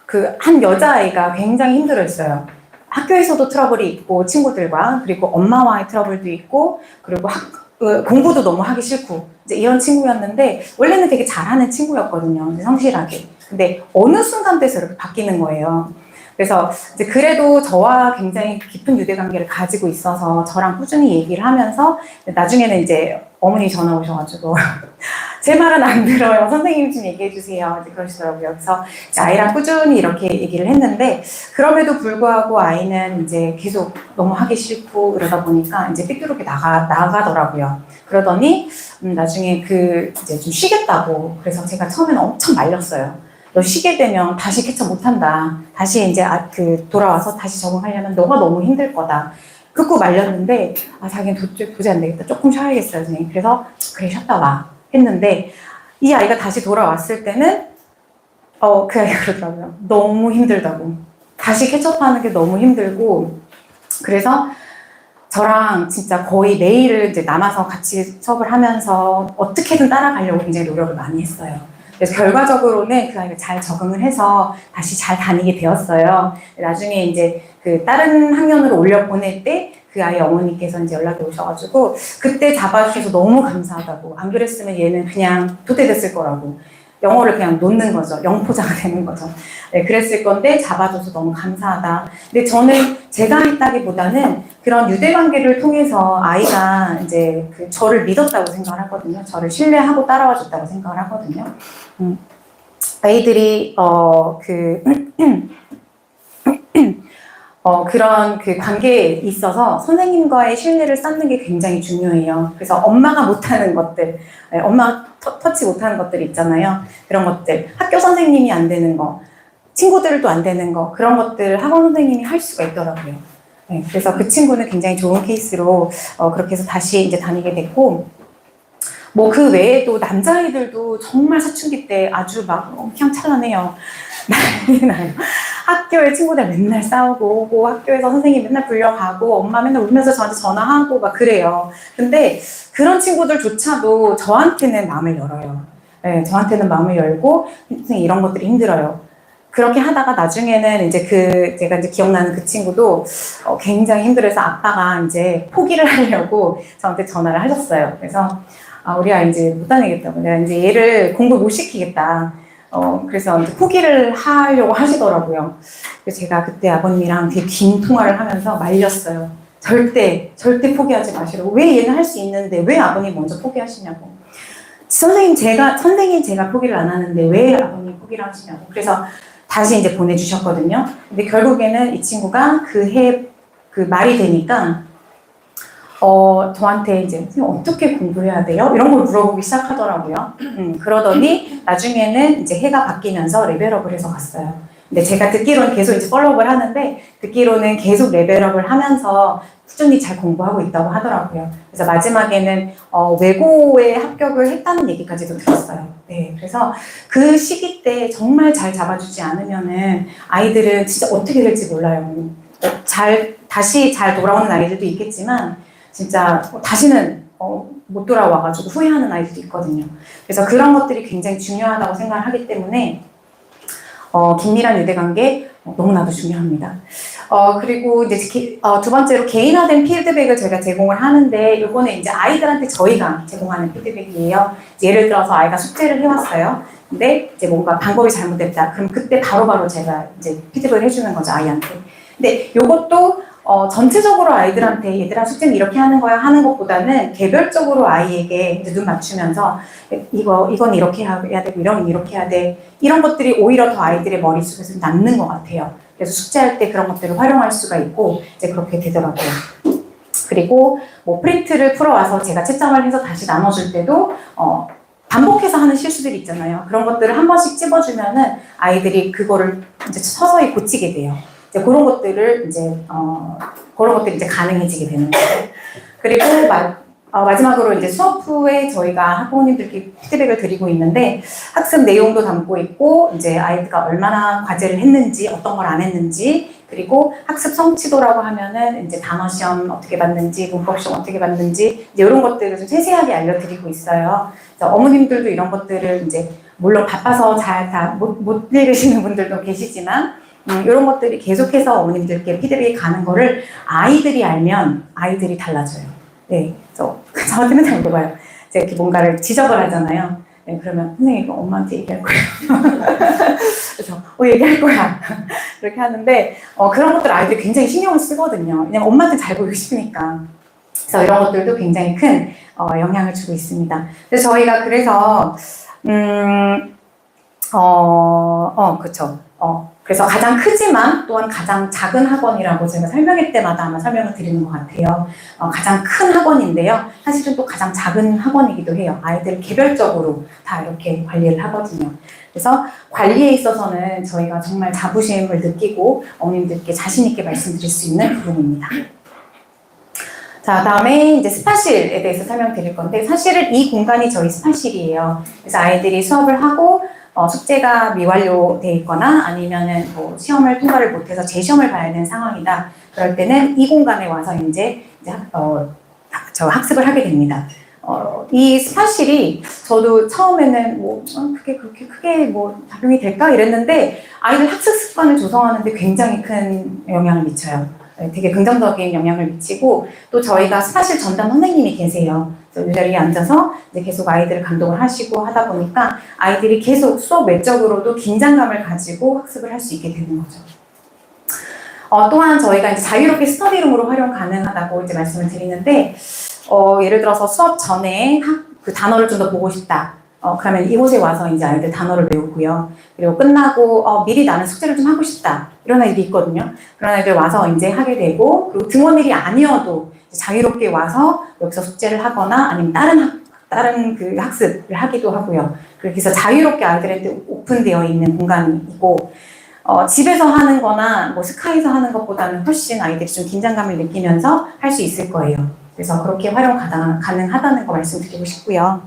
그 한 여자아이가 굉장히 힘들어했어요. 학교에서도 트러블이 있고 친구들과, 그리고 엄마와의 트러블도 있고, 그리고 공부도 너무 하기 싫고 이제 이런 친구였는데, 원래는 되게 잘하는 친구였거든요. 성실하게. 근데 어느 순간 돼서 이렇게 바뀌는 거예요. 그래서 이제 그래도 저와 굉장히 깊은 유대 관계를 가지고 있어서 저랑 꾸준히 얘기를 하면서, 나중에는 이제 어머니 전화 오셔가지고 제 말은 안 들어요. 선생님 좀 얘기해 주세요. 이제 그러시더라고요. 그래서 이제 아이랑 꾸준히 이렇게 얘기를 했는데, 그럼에도 불구하고 아이는 이제 계속 너무 하기 싫고 이러다 보니까 이제 삐뚤게 나가더라고요. 그러더니 나중에 이제 좀 쉬겠다고. 그래서 제가 처음에는 엄청 말렸어요. 너 쉬게 되면 다시 캐쳐 못한다. 다시 이제 돌아와서 다시 적응하려면 너가 너무 힘들 거다. 그거 말렸는데, 자기는 도저히 안 되겠다. 조금 쉬어야겠어요, 선생님. 그래서 그래, 쉬었다 와. 했는데, 이 아이가 다시 돌아왔을 때는 그 아이가 그러더라고요. 너무 힘들다고. 다시 캐쳐하는 게 너무 힘들고, 그래서 저랑 진짜 거의 매일을 이제 남아서 같이 수업을 하면서 어떻게든 따라가려고 굉장히 노력을 많이 했어요. 그래서 결과적으로는 그 아이가 잘 적응을 해서 다시 잘 다니게 되었어요. 나중에 이제 그 다른 학년으로 올려 보낼 때 그 아이 어머니께서 이제 연락이 오셔가지고 그때 잡아주셔서 너무 감사하다고. 안 그랬으면 얘는 그냥 도태됐을 거라고. 영어를 그냥 놓는 거죠. 영포자가 되는 거죠. 네, 그랬을 건데 잡아줘서 너무 감사하다. 근데 저는 제가 했다기보다는 그런 유대관계를 통해서 아이가 이제 저를 믿었다고 생각을 하거든요. 저를 신뢰하고 따라와 줬다고 생각을 하거든요. 아이들이 그런 그 관계에 있어서 선생님과의 신뢰를 쌓는 게 굉장히 중요해요. 그래서 엄마가 못하는 것들, 엄마가 터치 못하는 것들 있잖아요. 그런 것들, 학교 선생님이 안 되는 거, 친구들도 안 되는 거, 그런 것들 학원 선생님이 할 수가 있더라고요. 네, 그래서 그 친구는 굉장히 좋은 케이스로 그렇게 해서 다시 이제 다니게 됐고, 뭐 그 외에도 남자아이들도 정말 사춘기 때 아주 막 휘황찬란해요. 난리 나요. 학교에 친구들 맨날 싸우고 오고, 학교에서 선생님 맨날 불려가고, 엄마 맨날 울면서 저한테 전화하고 막 그래요. 근데 그런 친구들조차도 저한테는 마음을 열어요. 네, 저한테는 마음을 열고, 선생님 이런 것들이 힘들어요. 그렇게 하다가 나중에는 이제 제가 이제 기억나는 그 친구도 굉장히 힘들어서 아빠가 이제 포기를 하려고 저한테 전화를 하셨어요. 그래서 우리 아이 이제 못 다니겠다고. 내가 이제 얘를 공부 못 시키겠다. 그래서 이제 포기를 하려고 하시더라고요. 그래서 제가 그때 아버님이랑 되게 긴 통화를 하면서 말렸어요. 절대 포기하지 마시라고. 왜 얘는 할 수 있는데 왜 아버님 먼저 포기하시냐고. 선생님 제가 포기를 안 하는데 왜 아버님 포기를 하시냐고. 그래서 다시 이제 보내주셨거든요. 근데 결국에는 이 친구가 그 말이 되니까 저한테 이제 선생님 어떻게 공부해야 돼요? 이런 걸 물어보기 시작하더라고요. 그러더니 나중에는 이제 해가 바뀌면서 레벨업을 해서 갔어요. 근데 제가 듣기로는 계속 이제 팔로우업을 하는데, 듣기로는 계속 레벨업을 하면서 꾸준히 잘 공부하고 있다고 하더라고요. 그래서 마지막에는 외고에 합격을 했다는 얘기까지도 들었어요. 네, 그래서 그 시기 때 정말 잘 잡아주지 않으면은 아이들은 진짜 어떻게 될지 몰라요. 잘 다시 잘 돌아오는 아이들도 있겠지만 진짜 다시는 못 돌아와가지고 후회하는 아이들도 있거든요. 그래서 그런 것들이 굉장히 중요하다고 생각을 하기 때문에 긴밀한 유대관계 너무나도 중요합니다. 그리고 이제 두 번째로 개인화된 피드백을 저희가 제공을 하는데 이거는 이제 아이들한테 저희가 제공하는 피드백이에요. 예를 들어서 아이가 숙제를 해왔어요. 근데 이제 뭔가 방법이 잘못됐다. 그럼 그때 바로바로 제가 이제 피드백을 해주는 거죠, 아이한테. 근데 이것도 전체적으로 아이들한테 얘들아 숙제는 이렇게 하는 거야 하는 것보다는 개별적으로 아이에게 이제 눈 맞추면서 이건 이렇게 해야 되고 이런 이렇게 해야 돼. 이런 것들이 오히려 더 아이들의 머릿속에서 남는 것 같아요. 그래서 숙제할 때 그런 것들을 활용할 수가 있고 이제 그렇게 되더라고요. 그리고 뭐 프린트를 풀어와서 제가 채점을 해서 다시 나눠줄 때도 반복해서 하는 실수들이 있잖아요. 그런 것들을 한 번씩 찝어주면은 아이들이 그거를 이제 서서히 고치게 돼요. 이제 그런 것들을 그런 것들이 이제 가능해지게 되는 거예요. 그리고 마지막으로 이제 수업 후에 저희가 학부모님들께 피드백을 드리고 있는데 학습 내용도 담고 있고 이제 아이가 얼마나 과제를 했는지 어떤 걸 안 했는지 그리고 학습 성취도라고 하면은 이제 단어 시험 어떻게 봤는지 문법 시험 어떻게 봤는지 이제 이런 것들을 좀 세세하게 알려드리고 있어요. 그래서 어머님들도 이런 것들을 이제 물론 바빠서 잘 다 못 읽으시는 분들도 계시지만 이런 것들이 계속해서 어머님들께 피드백이 가는 거를 아이들이 알면 아이들이 달라져요. 네, 그래서 저한테는 잘 물어봐요. 제가 이렇게 뭔가를 지적을 하잖아요. 네, 그러면 선생님 이거 엄마한테 얘기할 거예요. 그래서 얘기할 거야. 그렇게 하는데 그런 것들 아이들이 굉장히 신경을 쓰거든요. 왜냐면 엄마한테 잘 보이고 싶으니까. 그래서 이런 것들도 굉장히 큰 영향을 주고 있습니다. 그래서 저희가 그래서 그렇죠. 그래서 가장 크지만 또한 가장 작은 학원이라고 제가 설명회 때마다 아마 설명을 드리는 것 같아요. 가장 큰 학원인데요. 사실은 또 가장 작은 학원이기도 해요. 아이들 개별적으로 다 이렇게 관리를 하거든요. 그래서 관리에 있어서는 저희가 정말 자부심을 느끼고 어머님들께 자신 있게 말씀드릴 수 있는 부분입니다. 자, 다음에 이제 스파실에 대해서 설명드릴 건데 사실은 이 공간이 저희 스파실이에요. 그래서 아이들이 수업을 하고 숙제가 미완료돼 있거나 아니면은 뭐 시험을 통과를 못해서 재시험을 봐야 되는 상황이다. 그럴 때는 이 공간에 와서 이제 저 학습을 하게 됩니다. 이 스파실이 저도 처음에는 그게 그렇게 크게 작용이 될까 이랬는데 아이들 학습 습관을 조성하는데 굉장히 큰 영향을 미쳐요. 되게 긍정적인 영향을 미치고 또 저희가 스파실 전담 선생님이 계세요. 이 자리에 앉아서 이제 계속 아이들을 감독을 하시고 하다 보니까 아이들이 계속 수업 외적으로도 긴장감을 가지고 학습을 할 수 있게 되는 거죠. 또한 저희가 이제 자유롭게 스터디룸으로 활용 가능하다고 이제 말씀을 드리는데 예를 들어서 수업 전에 그 단어를 좀 더 보고 싶다. 그러면 이곳에 와서 이제 아이들 단어를 배우고요. 그리고 끝나고 미리 나는 숙제를 좀 하고 싶다. 이런 아이들이 있거든요. 그런 아이들 와서 이제 하게 되고 그리고 등원일이 아니어도 자유롭게 와서 여기서 숙제를 하거나 아니면 다른 그 학습을 하기도 하고요. 그래서 자유롭게 아이들한테 오픈되어 있는 공간이고 집에서 하는 거나 스카이에서 하는 것보다는 훨씬 아이들이 좀 긴장감을 느끼면서 할 수 있을 거예요. 그래서 그렇게 활용 가능하다는 거 말씀드리고 싶고요.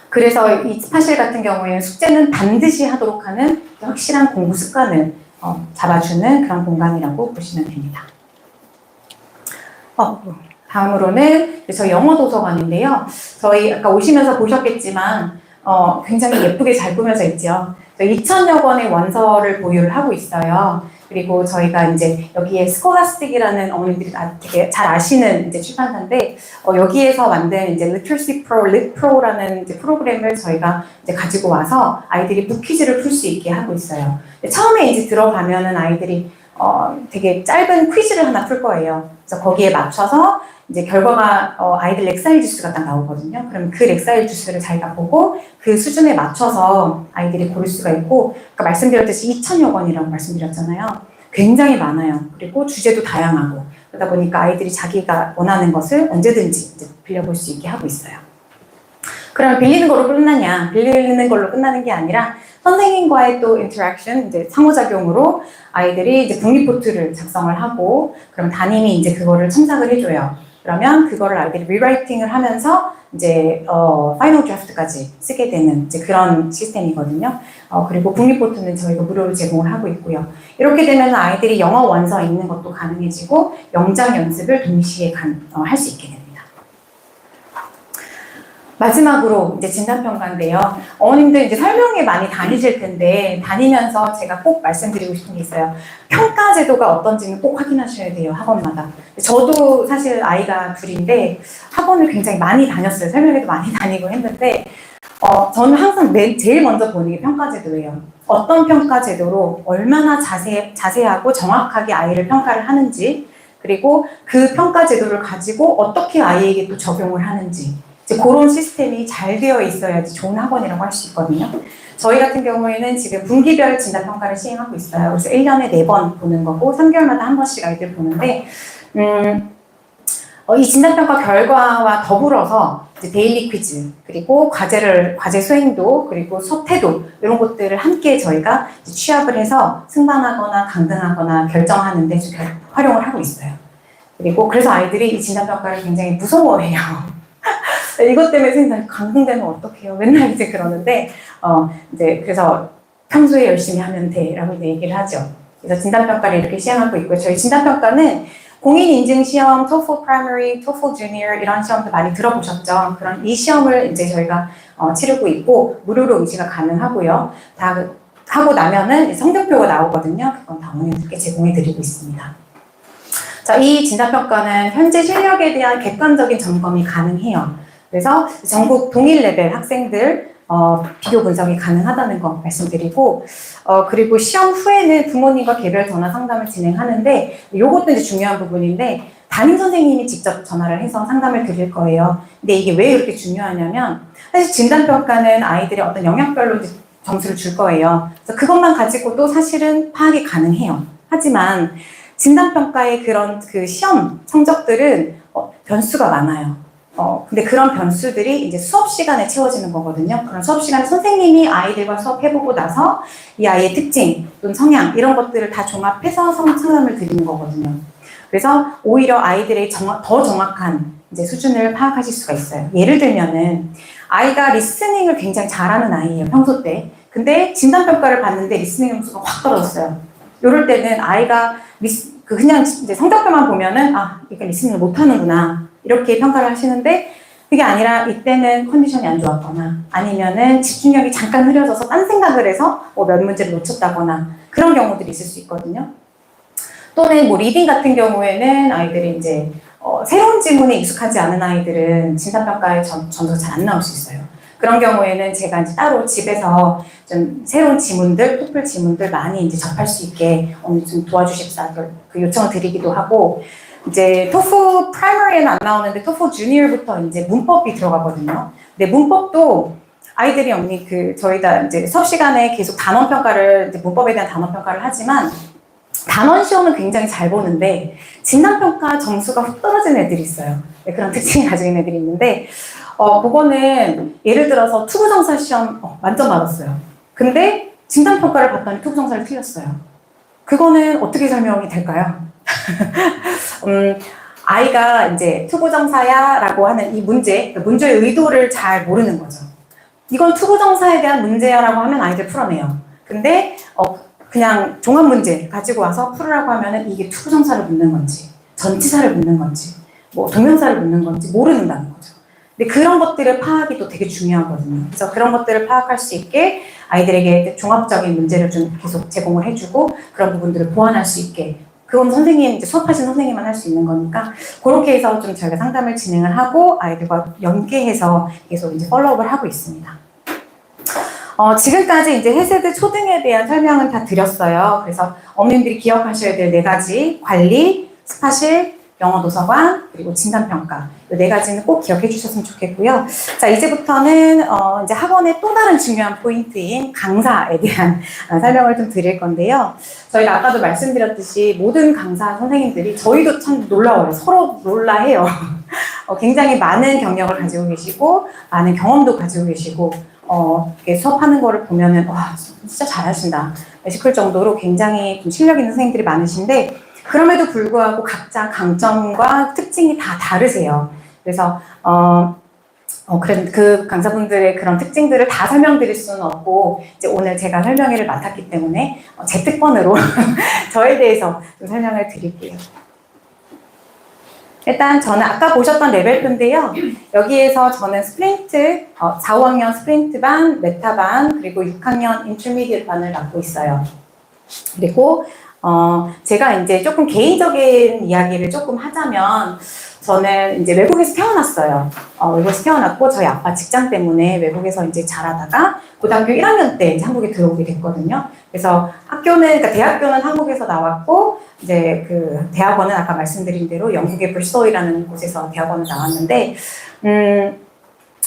그래서 이 스파실 같은 경우에는 숙제는 반드시 하도록 하는 확실한 공부 습관을 잡아주는 그런 공간이라고 보시면 됩니다. 다음으로는 저희 영어 도서관인데요. 저희 아까 오시면서 보셨겠지만 굉장히 예쁘게 잘 꾸며져 있죠. 2,000여 권의 원서를 보유를 하고 있어요. 그리고 저희가 이제 여기에 스콜라스틱이라는 어머님들이 되게 잘 아시는 이제 출판사인데 여기에서 만든 이제 Literacy Pro, LitPro라는 이제 프로그램을 저희가 이제 가지고 와서 아이들이 북퀴즈를 풀 수 있게 하고 있어요. 처음에 이제 들어가면은 아이들이 되게 짧은 퀴즈를 하나 풀 거예요. 그래서 거기에 맞춰서 이제 결과가 아이들 렉사일 지수가 딱 나오거든요. 그럼 그 렉사일 지수를 자기가 보고 그 수준에 맞춰서 아이들이 고를 수가 있고 아까 말씀드렸듯이 2,000여 권이라고 말씀드렸잖아요. 굉장히 많아요. 그리고 주제도 다양하고 그러다 보니까 아이들이 자기가 원하는 것을 언제든지 이제 빌려볼 수 있게 하고 있어요. 그럼 빌리는 걸로 끝나냐? 빌리는 걸로 끝나는 게 아니라 선생님과의 또 인터랙션, 이제 상호작용으로 아이들이 이제 북리포트를 작성을 하고 그럼 담임이 이제 그거를 첨삭을 해줘요. 그러면 그거를 아이들이 리라이팅을 하면서 이제 파이널 드래프트까지 쓰게 되는 이제 그런 시스템이거든요. 그리고 국립보트는 저희가 무료로 제공을 하고 있고요. 이렇게 되면 아이들이 영어 원서 읽는 것도 가능해지고 영장 연습을 동시에 할 수 있게 됩니다. 마지막으로 이제 진단평가인데요. 어머님들 이제 설명회 많이 다니실 텐데 다니면서 제가 꼭 말씀드리고 싶은 게 있어요. 평가 제도가 어떤지는 꼭 확인하셔야 돼요, 학원마다. 저도 사실 아이가 둘인데 학원을 굉장히 많이 다녔어요. 설명회도 많이 다니고 했는데 저는 항상 제일 먼저 보는 게 평가 제도예요. 어떤 평가 제도로 얼마나 자세하고 정확하게 아이를 평가를 하는지, 그리고 그 평가 제도를 가지고 어떻게 아이에게 또 적용을 하는지, 그런 시스템이 잘 되어 있어야지 좋은 학원이라고 할 수 있거든요. 저희 같은 경우에는 지금 분기별 진단평가를 시행하고 있어요. 그래서 1년에 4번 보는 거고 3개월마다 한 번씩 아이들 보는데 이 진단평가 결과와 더불어서 이제 데일리 퀴즈, 그리고 과제 수행도, 그리고 수업 태도, 이런 것들을 함께 저희가 이제 취합을 해서 승반하거나 강등하거나 결정하는 데 활용을 하고 있어요. 그리고 그래서 아이들이 이 진단평가를 굉장히 무서워해요. 이것 때문에 선생님 강등되면 어떡해요? 맨날 이제 그러는데, 이제 그래서 평소에 열심히 하면 돼 라고 얘기를 하죠. 그래서 진단평가를 이렇게 시행하고 있고요. 저희 진단평가는 공인인증시험, TOEFL Primary, TOEFL Junior 이런 시험도 많이 들어보셨죠? 그런 이 시험을 이제 저희가 치르고 있고 무료로 의시가 가능하고요. 다 하고 나면은 성적표가 나오거든요. 그건 다 어머님들께 제공해드리고 있습니다. 자, 이 진단평가는 현재 실력에 대한 객관적인 점검이 가능해요. 그래서 전국 동일 레벨 학생들 비교 분석이 가능하다는 거 말씀드리고, 그리고 시험 후에는 부모님과 개별 전화 상담을 진행하는데, 이것도 이제 중요한 부분인데, 담임 선생님이 직접 전화를 해서 상담을 드릴 거예요. 근데 이게 왜 이렇게 중요하냐면, 사실 진단평가는 아이들의 어떤 영역별로 점수를 줄 거예요. 그래서 그것만 가지고도 사실은 파악이 가능해요. 하지만 진단평가의 그런 그 시험 성적들은 변수가 많아요. 근데 그런 변수들이 이제 수업 시간에 채워지는 거거든요. 그런 수업 시간에 선생님이 아이들과 수업해보고 나서 이 아이의 특징 또는 성향 이런 것들을 다 종합해서 상담을 드리는 거거든요. 그래서 오히려 아이들의 더 정확한 이제 수준을 파악하실 수가 있어요. 예를 들면은 아이가 리스닝을 굉장히 잘하는 아이예요, 평소 때. 근데 진단평가를 봤는데 리스닝 점수가 확 떨어졌어요. 이럴 때는 아이가 그냥 이제 성적표만 보면은 이게 리스닝을 못하는구나. 이렇게 평가를 하시는데 그게 아니라 이때는 컨디션이 안 좋았거나 아니면은 집중력이 잠깐 흐려져서 딴 생각을 해서 몇 문제를 놓쳤다거나 그런 경우들이 있을 수 있거든요. 또는 뭐 리딩 같은 경우에는 아이들이 이제 새로운 지문에 익숙하지 않은 아이들은 진단평가에 점수가 잘 안 나올 수 있어요. 그런 경우에는 제가 이제 따로 집에서 좀 새로운 지문들, 토플 지문들 많이 이제 접할 수 있게 좀 도와주십사 그 요청을 드리기도 하고, 이제 토플 프라이머리에는 안 나오는데 토플 주니어부터 이제 문법이 들어가거든요. 근데 문법도 아이들이 저희가 이제 수업 시간에 계속 단원 평가를, 이제 문법에 대한 단원 평가를 하지만 단원 시험은 굉장히 잘 보는데 진단평가 점수가 훅 떨어지는 애들이 있어요. 네, 그런 특징을 가지고 있는 애들이 있는데, 그거는 예를 들어서 투부정사 시험 만점 받았어요. 근데 진단평가를 봤더니 투부정사를 틀렸어요. 그거는 어떻게 설명이 될까요? 아이가 이제 투부정사야라고 하는 이 문제의 의도를 잘 모르는 거죠. 이건 투부정사에 대한 문제야라고 하면 아이들 풀어내요. 근데 그냥 종합 문제 가지고 와서 풀으라고 하면은 이게 투부정사를 묻는 건지, 전치사를 묻는 건지, 뭐 동명사를 묻는 건지 모르는다는 거죠. 근데 그런 것들을 파악이 또 되게 중요하거든요. 그래서 그런 것들을 파악할 수 있게 아이들에게 종합적인 문제를 좀 계속 제공을 해주고 그런 부분들을 보완할 수 있게, 그건 선생님, 이제 수업하신 선생님만 할 수 있는 거니까 그렇게 해서 좀 저희가 상담을 진행을 하고 아이들과 연계해서 계속 이제 팔로우업을 하고 있습니다. 지금까지 이제 해세드 초등에 대한 설명은 다 드렸어요. 그래서 어머님들이 기억하셔야 될 4가지, 관리, 스파실, 영어 도서관, 그리고 진단평가. 이 4가지는 꼭 기억해 주셨으면 좋겠고요. 자, 이제부터는 이제 학원의 또 다른 중요한 포인트인 강사에 대한 설명을 좀 드릴 건데요. 저희가 아까도 말씀드렸듯이 모든 강사 선생님들이 저희도 참 놀라워요. 서로 놀라해요. 굉장히 많은 경력을 가지고 계시고 많은 경험도 가지고 계시고 수업하는 거를 보면은 와 진짜 잘하신다 싶을 정도로 굉장히 좀 실력 있는 선생님들이 많으신데, 그럼에도 불구하고 각자 강점과 특징이 다 다르세요. 그래서 그 강사분들의 그런 특징들을 다 설명드릴 수는 없고, 이제 오늘 제가 설명회를 맡았기 때문에 제 특권으로 저에 대해서 좀 설명을 드릴게요. 일단 저는 아까 보셨던 레벨표인데요. 여기에서 저는 스프린트, 4, 5학년 스프린트 반, 메타 반, 그리고 6학년 인터미디엇 반을 맡고 있어요. 그리고 제가 이제 조금 개인적인 이야기를 조금 하자면, 저는 이제 외국에서 태어났어요. 외국에서 태어났고, 저희 아빠 직장 때문에 외국에서 이제 자라다가 고등학교 1학년 때 이제 한국에 들어오게 됐거든요. 그래서 그러니까 대학교는 한국에서 나왔고, 이제 그 대학원은 아까 말씀드린 대로 영국의 브리스톨이라는 곳에서 대학원을 나왔는데,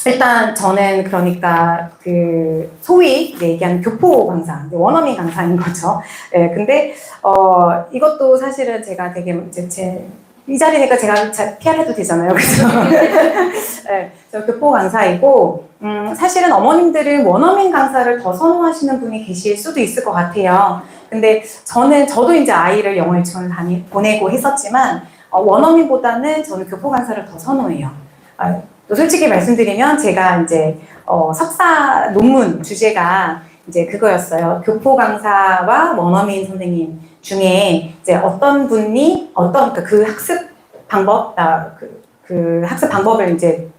일단 저는 그러니까 그 소위 얘기하는 교포 강사, 원어민 강사인 거죠. 네, 근데 이것도 사실은 제가 되게 이제 이 자리니까 제가 PR해도 되잖아요. 그래서 네, 저 교포 강사이고, 사실은 어머님들은 원어민 강사를 더 선호하시는 분이 계실 수도 있을 것 같아요. 근데 저도 이제 아이를 영어 유치원을 보내고 했었지만, 원어민보다는 저는 교포 강사를 더 선호해요. 또 솔직히 말씀드리면 제가 이제 석사 논문 주제가 이제 그거였어요. 교포 강사와 원어민 선생님 중에 이제 어떤 분이 그 학습 방법, 그 학습 방법을 이제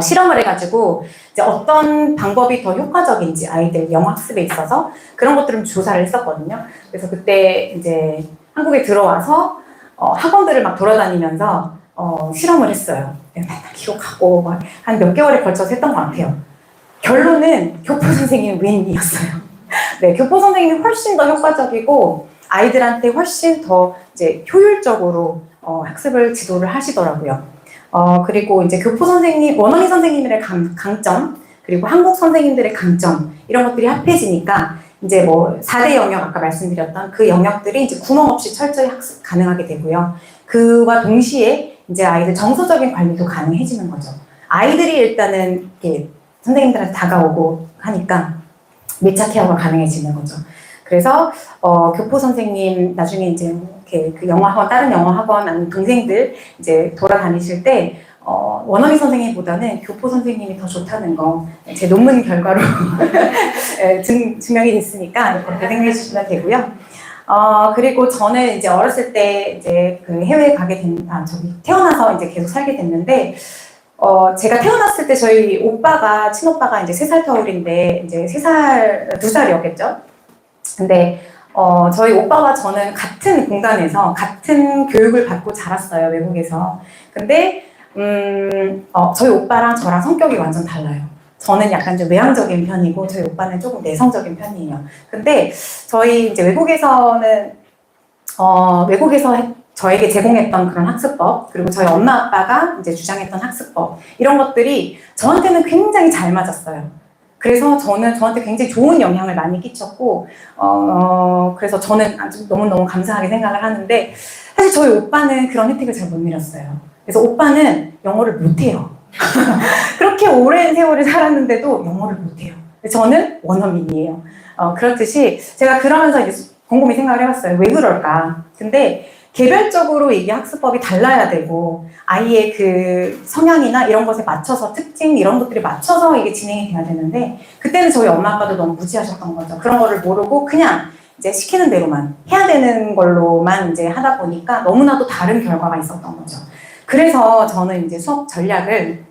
실험을 해가지고 이제 어떤 방법이 더 효과적인지 아이들 영어 학습에 있어서 그런 것들을 조사를 했었거든요. 그래서 그때 이제 한국에 들어와서 학원들을 막 돌아다니면서 실험을 했어요. 맨날 기록하고 한 몇 개월에 걸쳐서 했던 것 같아요. 결론은 교포 선생님 윈이었어요. 네, 교포 선생님이 훨씬 더 효과적이고 아이들한테 훨씬 더 이제 효율적으로 학습을 지도를 하시더라고요. 그리고 이제 교포 선생님, 원어민 선생님들의 강점, 그리고 한국 선생님들의 강점, 이런 것들이 합해지니까 이제 뭐 4대 영역, 아까 말씀드렸던 그 영역들이 이제 구멍 없이 철저히 학습 가능하게 되고요. 그와 동시에 이제 아이들 정서적인 관리도 가능해지는 거죠. 아이들이 일단은 이렇게 선생님들한테 다가오고 하니까 밀착 케어가 가능해지는 거죠. 그래서 교포 선생님 나중에 이제 이렇게 그 영어 학원, 다른 영어 학원 아니면 동생들 이제 돌아다니실 때 원어민 선생님보다는 교포 선생님이 더 좋다는 거 제 논문 결과로 증명이 됐으니까 그렇게 생각해 주시면 되고요. 그리고 저는 이제 어렸을 때 이제 그 해외에 태어나서 이제 계속 살게 됐는데, 제가 태어났을 때 저희 오빠가, 친오빠가 이제 3살 터울인데, 이제 2살이었겠죠? 근데, 저희 오빠와 저는 같은 공간에서 같은 교육을 받고 자랐어요, 외국에서. 근데, 저희 오빠랑 저랑 성격이 완전 달라요. 저는 약간 좀 외향적인 편이고 저희 오빠는 조금 내성적인 편이에요. 근데 저희 이제 외국에서 저에게 제공했던 그런 학습법, 그리고 저희 엄마 아빠가 이제 주장했던 학습법, 이런 것들이 저한테는 굉장히 잘 맞았어요. 그래서 저한테 굉장히 좋은 영향을 많이 끼쳤고, 그래서 저는 아주 너무너무 감사하게 생각을 하는데, 사실 저희 오빠는 그런 혜택을 잘 못 누렸어요. 그래서 오빠는 영어를 못해요. 그렇게 오랜 세월을 살았는데도 영어를 못해요. 저는 원어민이에요. 그렇듯이 제가 그러면서 이제 곰곰이 생각을 해봤어요. 왜 그럴까? 근데 개별적으로 이게 학습법이 달라야 되고 아이의 그 성향이나 이런 것에 맞춰서 특징 이런 것들이 맞춰서 이게 진행이 돼야 되는데 그때는 저희 엄마 아빠도 너무 무지하셨던 거죠. 그런 거를 모르고 그냥 이제 시키는 대로만 해야 되는 걸로만 이제 하다 보니까 너무나도 다른 결과가 있었던 거죠. 그래서 저는 이제 수업 전략을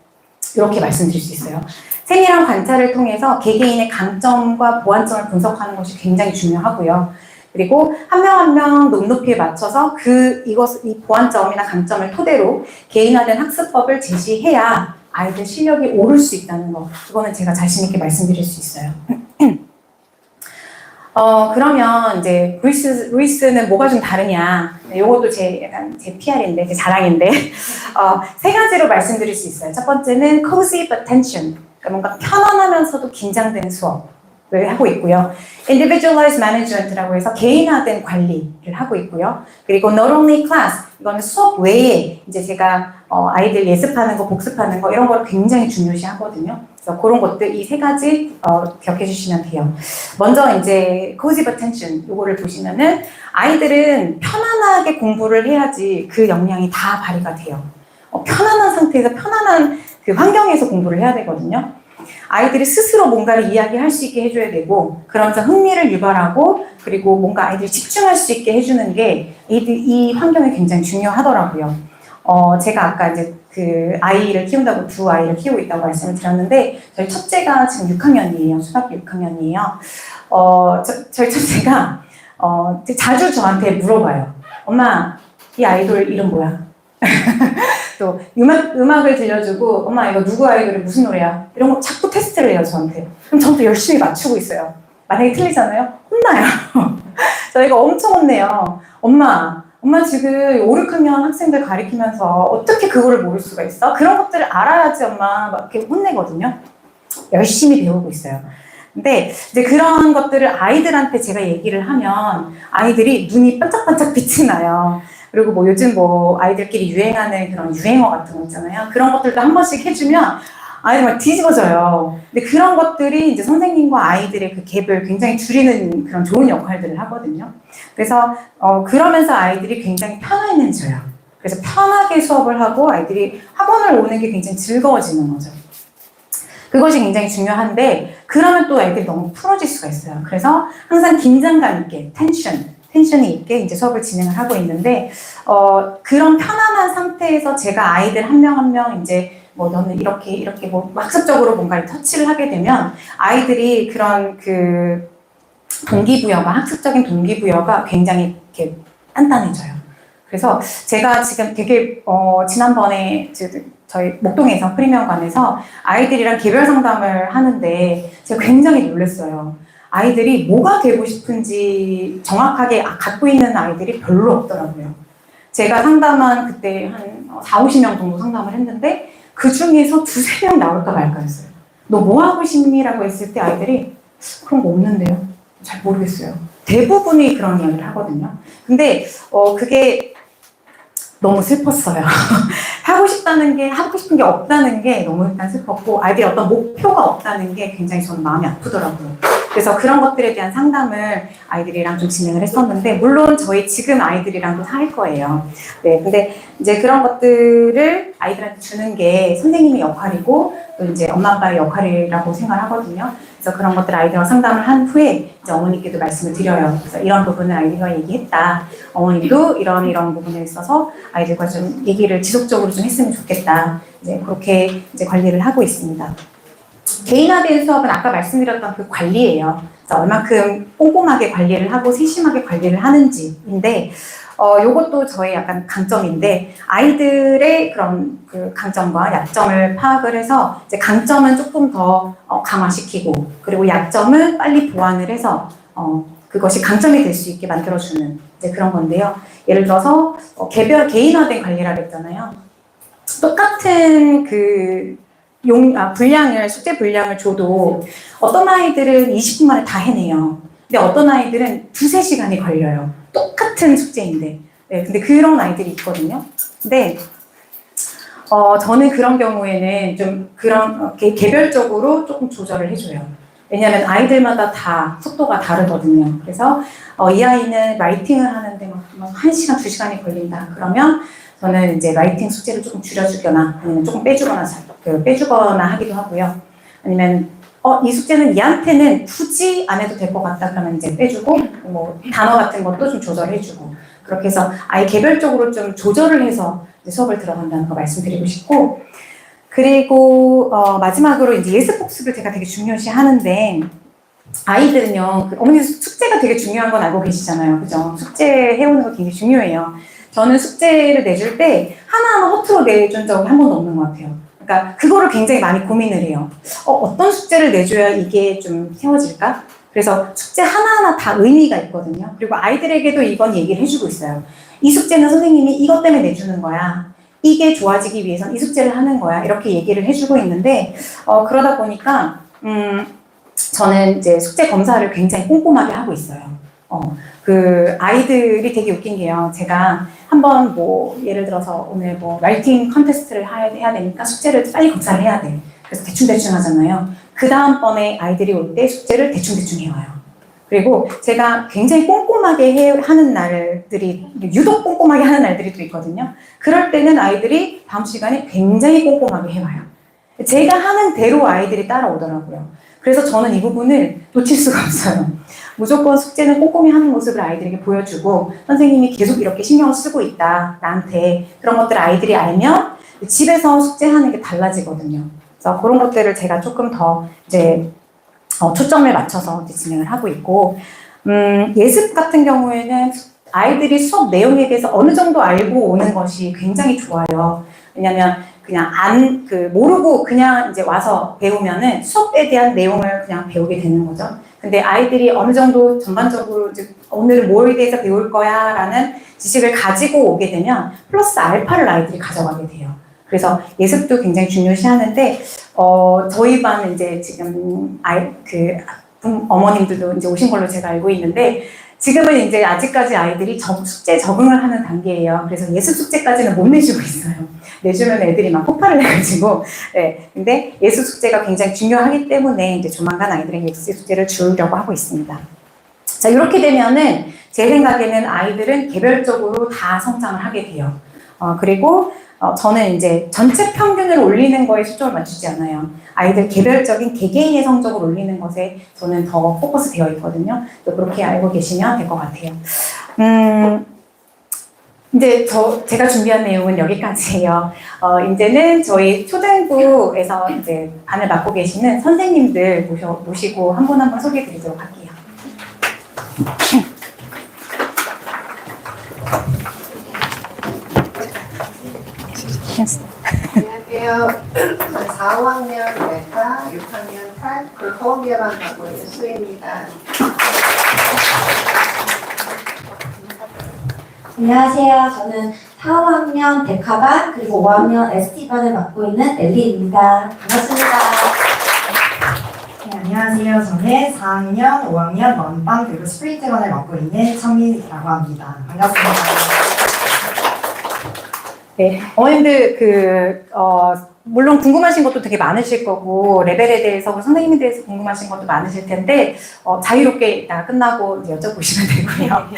이렇게 말씀드릴 수 있어요. 세밀한 관찰을 통해서 개개인의 강점과 보완점을 분석하는 것이 굉장히 중요하고요. 그리고 한 명 한 명 눈높이에 맞춰서 이 보완점이나 강점을 토대로 개인화된 학습법을 제시해야 아이들 실력이 오를 수 있다는 거. 그거는 제가 자신 있게 말씀드릴 수 있어요. 그러면 이제 루이스는 뭐가 좀 다르냐? 요것도 약간 제 PR인데, 제 자랑인데, 3가지로 말씀드릴 수 있어요. 첫 번째는 cozy but tension. 그러니까 뭔가 편안하면서도 긴장되는 수업을 하고 있고요. individualized management라고 해서 개인화된 관리를 하고 있고요. 그리고 not only class. 이거는 수업 외에 이제 제가 아이들 예습하는 거, 복습하는 거 이런 걸 굉장히 중요시 하거든요. 그래서 그런 것들 이 세 가지 기억해 주시면 돼요. 먼저 이제 cozy attention 요거를 보시면은 아이들은 편안하게 공부를 해야지 그 역량이 다 발휘가 돼요. 편안한 상태에서 편안한 그 환경에서 공부를 해야 되거든요. 아이들이 스스로 뭔가를 이야기할 수 있게 해줘야 되고 그러면서 흥미를 유발하고 그리고 뭔가 아이들이 집중할 수 있게 해주는 게 이 환경이 굉장히 중요하더라고요. 제가 아까 이제 그 아이를 키운다고 두 아이를 키우고 있다고 말씀을 드렸는데 저희 첫째가 지금 6학년이에요. 초등학교 6학년이에요. 저희 첫째가 자주 저한테 물어봐요. 엄마, 이 아이돌 이름 뭐야? 또 음악을 들려주고 엄마 이거 누구 아이돌이 무슨 노래야? 이런 거 자꾸 테스트를 해요 저한테. 그럼 저도 열심히 맞추고 있어요. 만약에 틀리잖아요? 혼나요. 저희가 엄청 혼내요. 엄마 지금 5, 6학년 학생들 가리키면서 어떻게 그거를 모를 수가 있어? 그런 것들을 알아야지 엄마 막 이렇게 혼내거든요. 열심히 배우고 있어요. 근데 이제 그런 것들을 아이들한테 제가 얘기를 하면 아이들이 눈이 반짝반짝 빛이 나요. 그리고 뭐 요즘 뭐 아이들끼리 유행하는 그런 유행어 같은 거 있잖아요. 그런 것들도 한 번씩 해주면 아이들 막 뒤집어져요. 근데 그런 것들이 이제 선생님과 아이들의 그 갭을 굉장히 줄이는 그런 좋은 역할들을 하거든요. 그래서 그러면서 아이들이 굉장히 편안해져요. 그래서 편하게 수업을 하고 아이들이 학원을 오는 게 굉장히 즐거워지는 거죠. 그것이 굉장히 중요한데 그러면 또 아이들이 너무 풀어질 수가 있어요. 그래서 항상 긴장감 있게 텐션이 있게 이제 수업을 진행을 하고 있는데 그런 편안한 상태에서 제가 아이들 한 명 한 명 이제 뭐 너는 이렇게 뭐 학습적으로 뭔가를 터치를 하게 되면 아이들이 그런 그 동기부여가 학습적인 동기부여가 굉장히 이렇게 단단해져요. 그래서 제가 지금 되게 지난번에 저희 목동에서 프리미엄관에서 아이들이랑 개별 상담을 하는데 제가 굉장히 놀랐어요. 아이들이 뭐가 되고 싶은지 정확하게 갖고 있는 아이들이 별로 없더라고요. 제가 상담한 그때 한 4, 50명 정도 상담을 했는데 그 중에서 2, 3명 나올까 말까 했어요. 너 뭐 하고 싶니? 라고 했을 때 아이들이 그런 거 없는데요. 잘 모르겠어요. 대부분이 그런 이야기를 하거든요. 근데 그게 너무 슬펐어요. 하고 싶은 게 없다는 게 너무 일단 슬펐고 아이들이 어떤 목표가 없다는 게 굉장히 저는 마음이 아프더라고요. 그래서 그런 것들에 대한 상담을 아이들이랑 좀 진행을 했었는데 물론 저희 지금 아이들이랑도 할 거예요. 네, 근데 이제 그런 것들을 아이들한테 주는 게 선생님의 역할이고 또 이제 엄마 아빠의 역할이라고 생각하거든요. 그래서 그런 것들 아이들과 상담을 한 후에 이제 어머니께도 말씀을 드려요. 그래서 이런 부분을 아이들과 얘기했다. 어머님도 이런 부분에 있어서 아이들과 좀 얘기를 지속적으로 좀 했으면 좋겠다. 이제 그렇게 이제 관리를 하고 있습니다. 개인화된 수업은 아까 말씀드렸던 그 관리예요. 그래서 얼만큼 꼼꼼하게 관리를 하고 세심하게 관리를 하는지인데 요것도 저의 약간 강점인데 아이들의 그런 그 강점과 약점을 파악을 해서 이제 강점은 조금 더 강화시키고 그리고 약점은 빨리 보완을 해서 그것이 강점이 될 수 있게 만들어주는 이제 그런 건데요. 예를 들어서 개인화된 관리라고 했잖아요. 똑같은 그 숙제 분량을 줘도 어떤 아이들은 20분 만에 다 해내요. 근데 어떤 아이들은 2, 3시간이 걸려요. 똑같은 숙제인데. 네, 근데 그런 아이들이 있거든요. 근데 저는 그런 경우에는 좀 그런 개별적으로 조금 조절을 해줘요. 왜냐하면 아이들마다 다 속도가 다르거든요. 그래서 이 아이는 라이팅을 하는데 막 1시간, 2시간이 걸린다. 그러면 저는 이제 라이팅 숙제를 조금 줄여주거나 아니면 조금 빼주거나 하기도 하고요. 아니면 이 숙제는 얘한테는 굳이 안 해도 될 것 같다 그러면 이제 빼주고 뭐 단어 같은 것도 좀 조절해주고 그렇게 해서 아예 개별적으로 좀 조절을 해서 이제 수업을 들어간다는 거 말씀드리고 싶고 그리고 마지막으로 이제 예습 복습을 제가 되게 중요시 하는데 아이들은요 어머니 숙제가 되게 중요한 건 알고 계시잖아요. 그죠? 숙제 해오는 거 굉장히 중요해요. 저는 숙제를 내줄 때 하나하나 허투루 내준 적이 한 번도 없는 것 같아요. 그러니까 그거를 굉장히 많이 고민을 해요. 어떤 숙제를 내줘야 이게 좀 세워질까? 그래서 숙제 하나하나 다 의미가 있거든요. 그리고 아이들에게도 이건 얘기를 해주고 있어요. 이 숙제는 선생님이 이것 때문에 내주는 거야. 이게 좋아지기 위해선 이 숙제를 하는 거야. 이렇게 얘기를 해주고 있는데 그러다 보니까 저는 이제 숙제 검사를 굉장히 꼼꼼하게 하고 있어요. 그 아이들이 되게 웃긴 게요. 제가 한번 뭐 예를 들어서 오늘 뭐 라이팅 컨테스트를 해야 되니까 숙제를 빨리 검사를 해야 돼. 그래서 대충대충 하잖아요. 그 다음번에 아이들이 올 때 숙제를 대충대충 해와요. 그리고 제가 굉장히 꼼꼼하게 하는 날들이, 유독 꼼꼼하게 하는 날들이 또 있거든요. 그럴 때는 아이들이 다음 시간에 굉장히 꼼꼼하게 해와요. 제가 하는 대로 아이들이 따라오더라고요. 그래서 저는 이 부분을 놓칠 수가 없어요. 무조건 숙제는 꼼꼼히 하는 모습을 아이들에게 보여주고 선생님이 계속 이렇게 신경을 쓰고 있다, 나한테. 그런 것들을 아이들이 알면 집에서 숙제하는 게 달라지거든요. 그래서 그런 것들을 제가 조금 더 이제 초점을 맞춰서 이제 진행을 하고 있고, 예습 같은 경우에는 아이들이 수업 내용에 대해서 어느 정도 알고 오는 것이 굉장히 좋아요. 왜냐면 그냥 모르고 그냥 이제 와서 배우면은 수업에 대한 내용을 그냥 배우게 되는 거죠. 근데 아이들이 어느 정도 전반적으로 이제 오늘 뭐에 대해서 배울 거야 라는 지식을 가지고 오게 되면 플러스 알파를 아이들이 가져가게 돼요. 그래서 예습도 굉장히 중요시 하는데, 저희 반은 이제 지금 어머님들도 이제 오신 걸로 제가 알고 있는데, 지금은 이제 아직까지 아이들이 숙제 적응을 하는 단계예요. 그래서 예습 숙제까지는 못 내주고 있어요. 내주면 애들이 막 폭발을 해가지고. 네. 근데 예습 숙제가 굉장히 중요하기 때문에 이제 조만간 아이들에게 예습 숙제를 주려고 하고 있습니다. 자, 이렇게 되면은 제 생각에는 아이들은 개별적으로 다 성장을 하게 돼요. 그리고 저는 이제 전체 평균을 올리는 거에 초점을 맞추지 않아요. 아이들 개별적인 개개인의 성적을 올리는 것에 저는 더 포커스 되어 있거든요. 또 그렇게 알고 계시면 될 것 같아요. 이제 제가 준비한 내용은 여기까지예요. 이제는 저희 초등부에서 이제 반을 맡고 계시는 선생님들 모시고 한 분 한 분 소개해 드리도록 할게요. 안녕하세요. 4학년 내과, 6학년 탈, 호흡기반 하고 있는 수입니다. 안녕하세요. 저는 4학년 백화반 그리고 5학년 ST반을 맡고 있는 엘리입니다. 반갑습니다. 네, 안녕하세요. 저는 4학년, 5학년 원반 그리고 스프린트반을 맡고 있는 천민이라고 합니다. 반갑습니다. 네, 어머님들 물론 궁금하신 것도 되게 많으실 거고 레벨에 대해서 선생님에 대해서 궁금하신 것도 많으실 텐데 자유롭게 이따 끝나고 이제 여쭤보시면 되고요.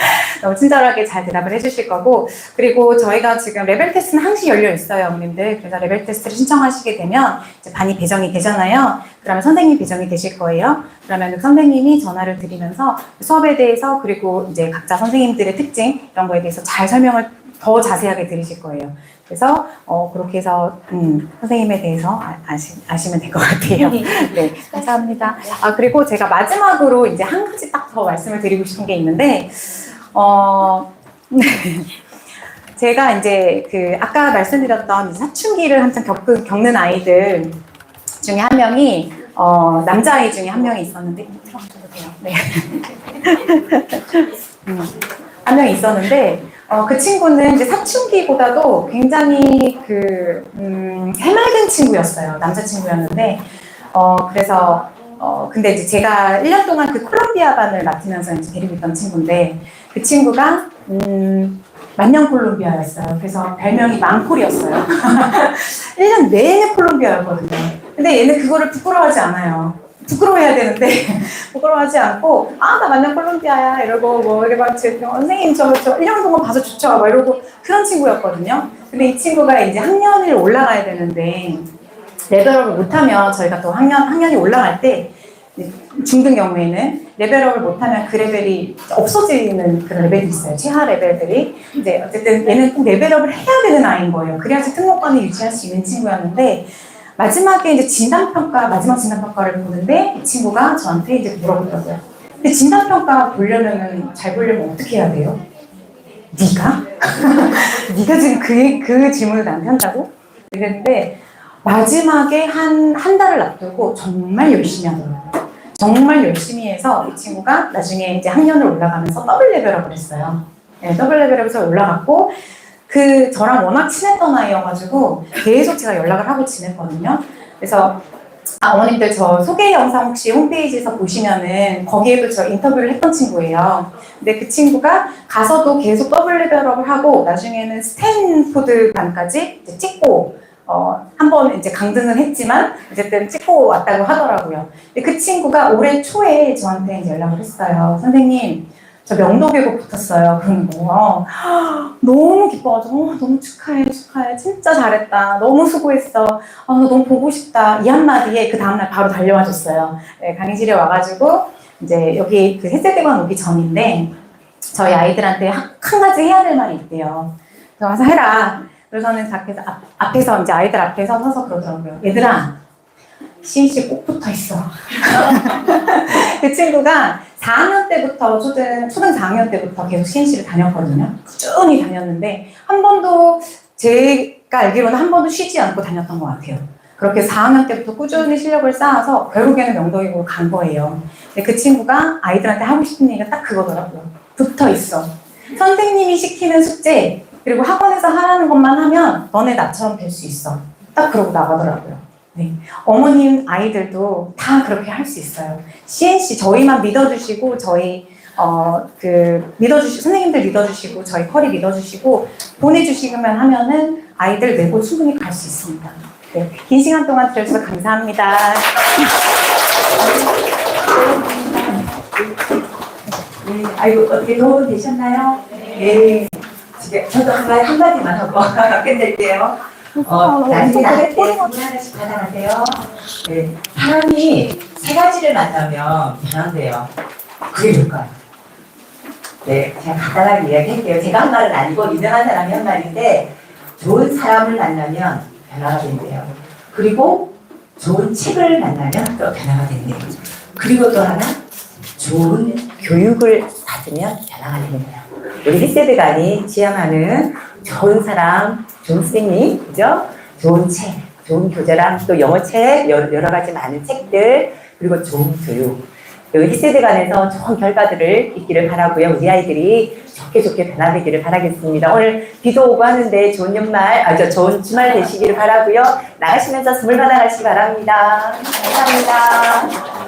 너무 친절하게 잘 대답을 해주실 거고, 그리고 저희가 지금 레벨 테스트는 항시 열려 있어요, 어머님들. 그래서 레벨 테스트를 신청하시게 되면 이제 반이 배정이 되잖아요. 그러면 선생님 배정이 되실 거예요. 그러면 선생님이 전화를 드리면서 수업에 대해서 그리고 이제 각자 선생님들의 특징 이런 거에 대해서 잘 설명을 더 자세하게 들으실 거예요. 그래서 그렇게 해서 선생님에 대해서 아시면 될 것 같아요. 네, 감사합니다. 그리고 제가 마지막으로 이제 한 가지 딱 더 말씀을 드리고 싶은 게 있는데, 제가 이제 아까 말씀드렸던 사춘기를 한창 겪는 아이들 중에 한 명이 남자아이 중에 한 명이 있었는데 들어가셔도 돼요. 네. 한 명이 있었는데 그 친구는 이제 사춘기보다도 굉장히 해맑은 친구였어요. 남자친구였는데 그래서 근데 이제 제가 1년 동안 콜롬비아 반을 맡으면서 이제 데리고 있던 친구인데 그 친구가 만년 콜롬비아였어요. 그래서 별명이 망콜이었어요. 1년 내내 콜롬비아였거든요. 근데 얘는 그거를 부끄러워하지 않아요. 부끄러워해야 되는데 부끄러워하지 않고 나 만년 콜롬비아야 이러고 이렇게 막 선생님 저 1년 동안 봐서 좋죠 막 이러고 그런 친구였거든요. 근데 이 친구가 이제 학년을 올라가야 되는데 레벨업을 못하면 저희가 또 학년이 올라갈 때 중등 경우에는 레벨업을 못하면 그 레벨이 없어지는 그런 레벨이 있어요. 최하 레벨들이. 이제 어쨌든 얘는 꼭 레벨업을 해야 되는 아이인 거예요. 그래야지 특목반을 유지할 수 있는 친구였는데 마지막에 이제 마지막 진단평가를 보는데 이 친구가 저한테 이제 물어보더라고요. 근데 진단평가 잘 보려면 어떻게 해야 돼요? 네가? 네가 지금 그 질문을 나한테 한다고? 이랬는데 마지막에 한 달을 앞두고 정말 열심히 하더라고요. 정말 열심히 해서 이 친구가 나중에 이제 학년을 올라가면서 더블 레벨업을 했어요. 네, 더블 레벨업에서 올라갔고 저랑 워낙 친했던 아이여가지고 계속 제가 연락을 하고 지냈거든요. 그래서 어머님들 저 소개 영상 혹시 홈페이지에서 보시면은 거기에도 저 인터뷰를 했던 친구예요. 근데 그 친구가 가서도 계속 더블 레벨업을 하고 나중에는 스탠포드 반까지 찍고 한 번 이제 강등은 했지만 어쨌든 찍고 왔다고 하더라고요. 근데 그 친구가 올해 초에 저한테 이제 연락을 했어요. 선생님, 저 명도계곡 붙었어요. 그러는 거예요. 너무 기뻐가지고 너무 축하해 진짜 잘했다, 너무 수고했어, 너 너무 보고 싶다, 이 한마디에 그 다음날 바로 달려와 줬어요. 네, 강의실에 와가지고 이제 여기 그 햇세대관 오기 전인데 저희 아이들한테 한 가지 해야 될 말이 있대요. 그래서 와서 해라. 그래서는 앞에서 이제 아이들 앞에서 서서 그러더라고요. 얘들아, CNC 꼭 붙어 있어. 그 친구가 4학년 때부터 초등 4학년 때부터 계속 CNC를 다녔거든요. 꾸준히 다녔는데 한 번도 제가 알기로는 한 번도 쉬지 않고 다녔던 것 같아요. 그렇게 4학년 때부터 꾸준히 실력을 쌓아서 결국에는 명도기국으로 간 거예요. 근데 그 친구가 아이들한테 하고 싶은 얘기가 딱 그거더라고요. 붙어 있어. 선생님이 시키는 숙제 그리고 학원에서 하라는 것만 하면 너네 나처럼 될 수 있어. 딱 그러고 나가더라고요. 네. 어머님 아이들도 다 그렇게 할 수 있어요. CNC 저희만 믿어주시고 저희 선생님들 믿어주시고 저희 커리 믿어주시고 보내주시면 하면은 아이들 내고 충분히 갈 수 있습니다. 네. 긴 시간 동안 들어주셔서 감사합니다. 네, 아이고 어떻게 도움 되셨나요? 네. 저도 한마디만 하고 끝낼게요. 나중에 나갈 때 하나씩 받아가세요. 네, 사람이 세 가지를 만나면 변한대요. 그게 뭘까요? 네, 제가 간단하게 이야기할게요. 제가 한 말은 아니고 유명한 사람이 한 말인데 좋은 사람을 만나면 변화가 된대요. 그리고 좋은 책을 만나면 또 변화가 된대요. 그리고 또 하나 좋은 교육을 받으면 변화가 되는 거예요. 우리 1세대간이 지향하는 좋은 사람, 좋은 선생님, 그죠? 좋은 책, 좋은 교재랑 또 영어책, 여러 가지 많은 책들, 그리고 좋은 교육. 여기 1세대간에서 좋은 결과들을 있기를 바라고요. 우리 아이들이 좋게 변화되기를 바라겠습니다. 오늘 비도 오고 하는데 좋은 좋은 주말 되시기를 바라고요. 나가시면서 선물 받아가시기 바랍니다. 감사합니다.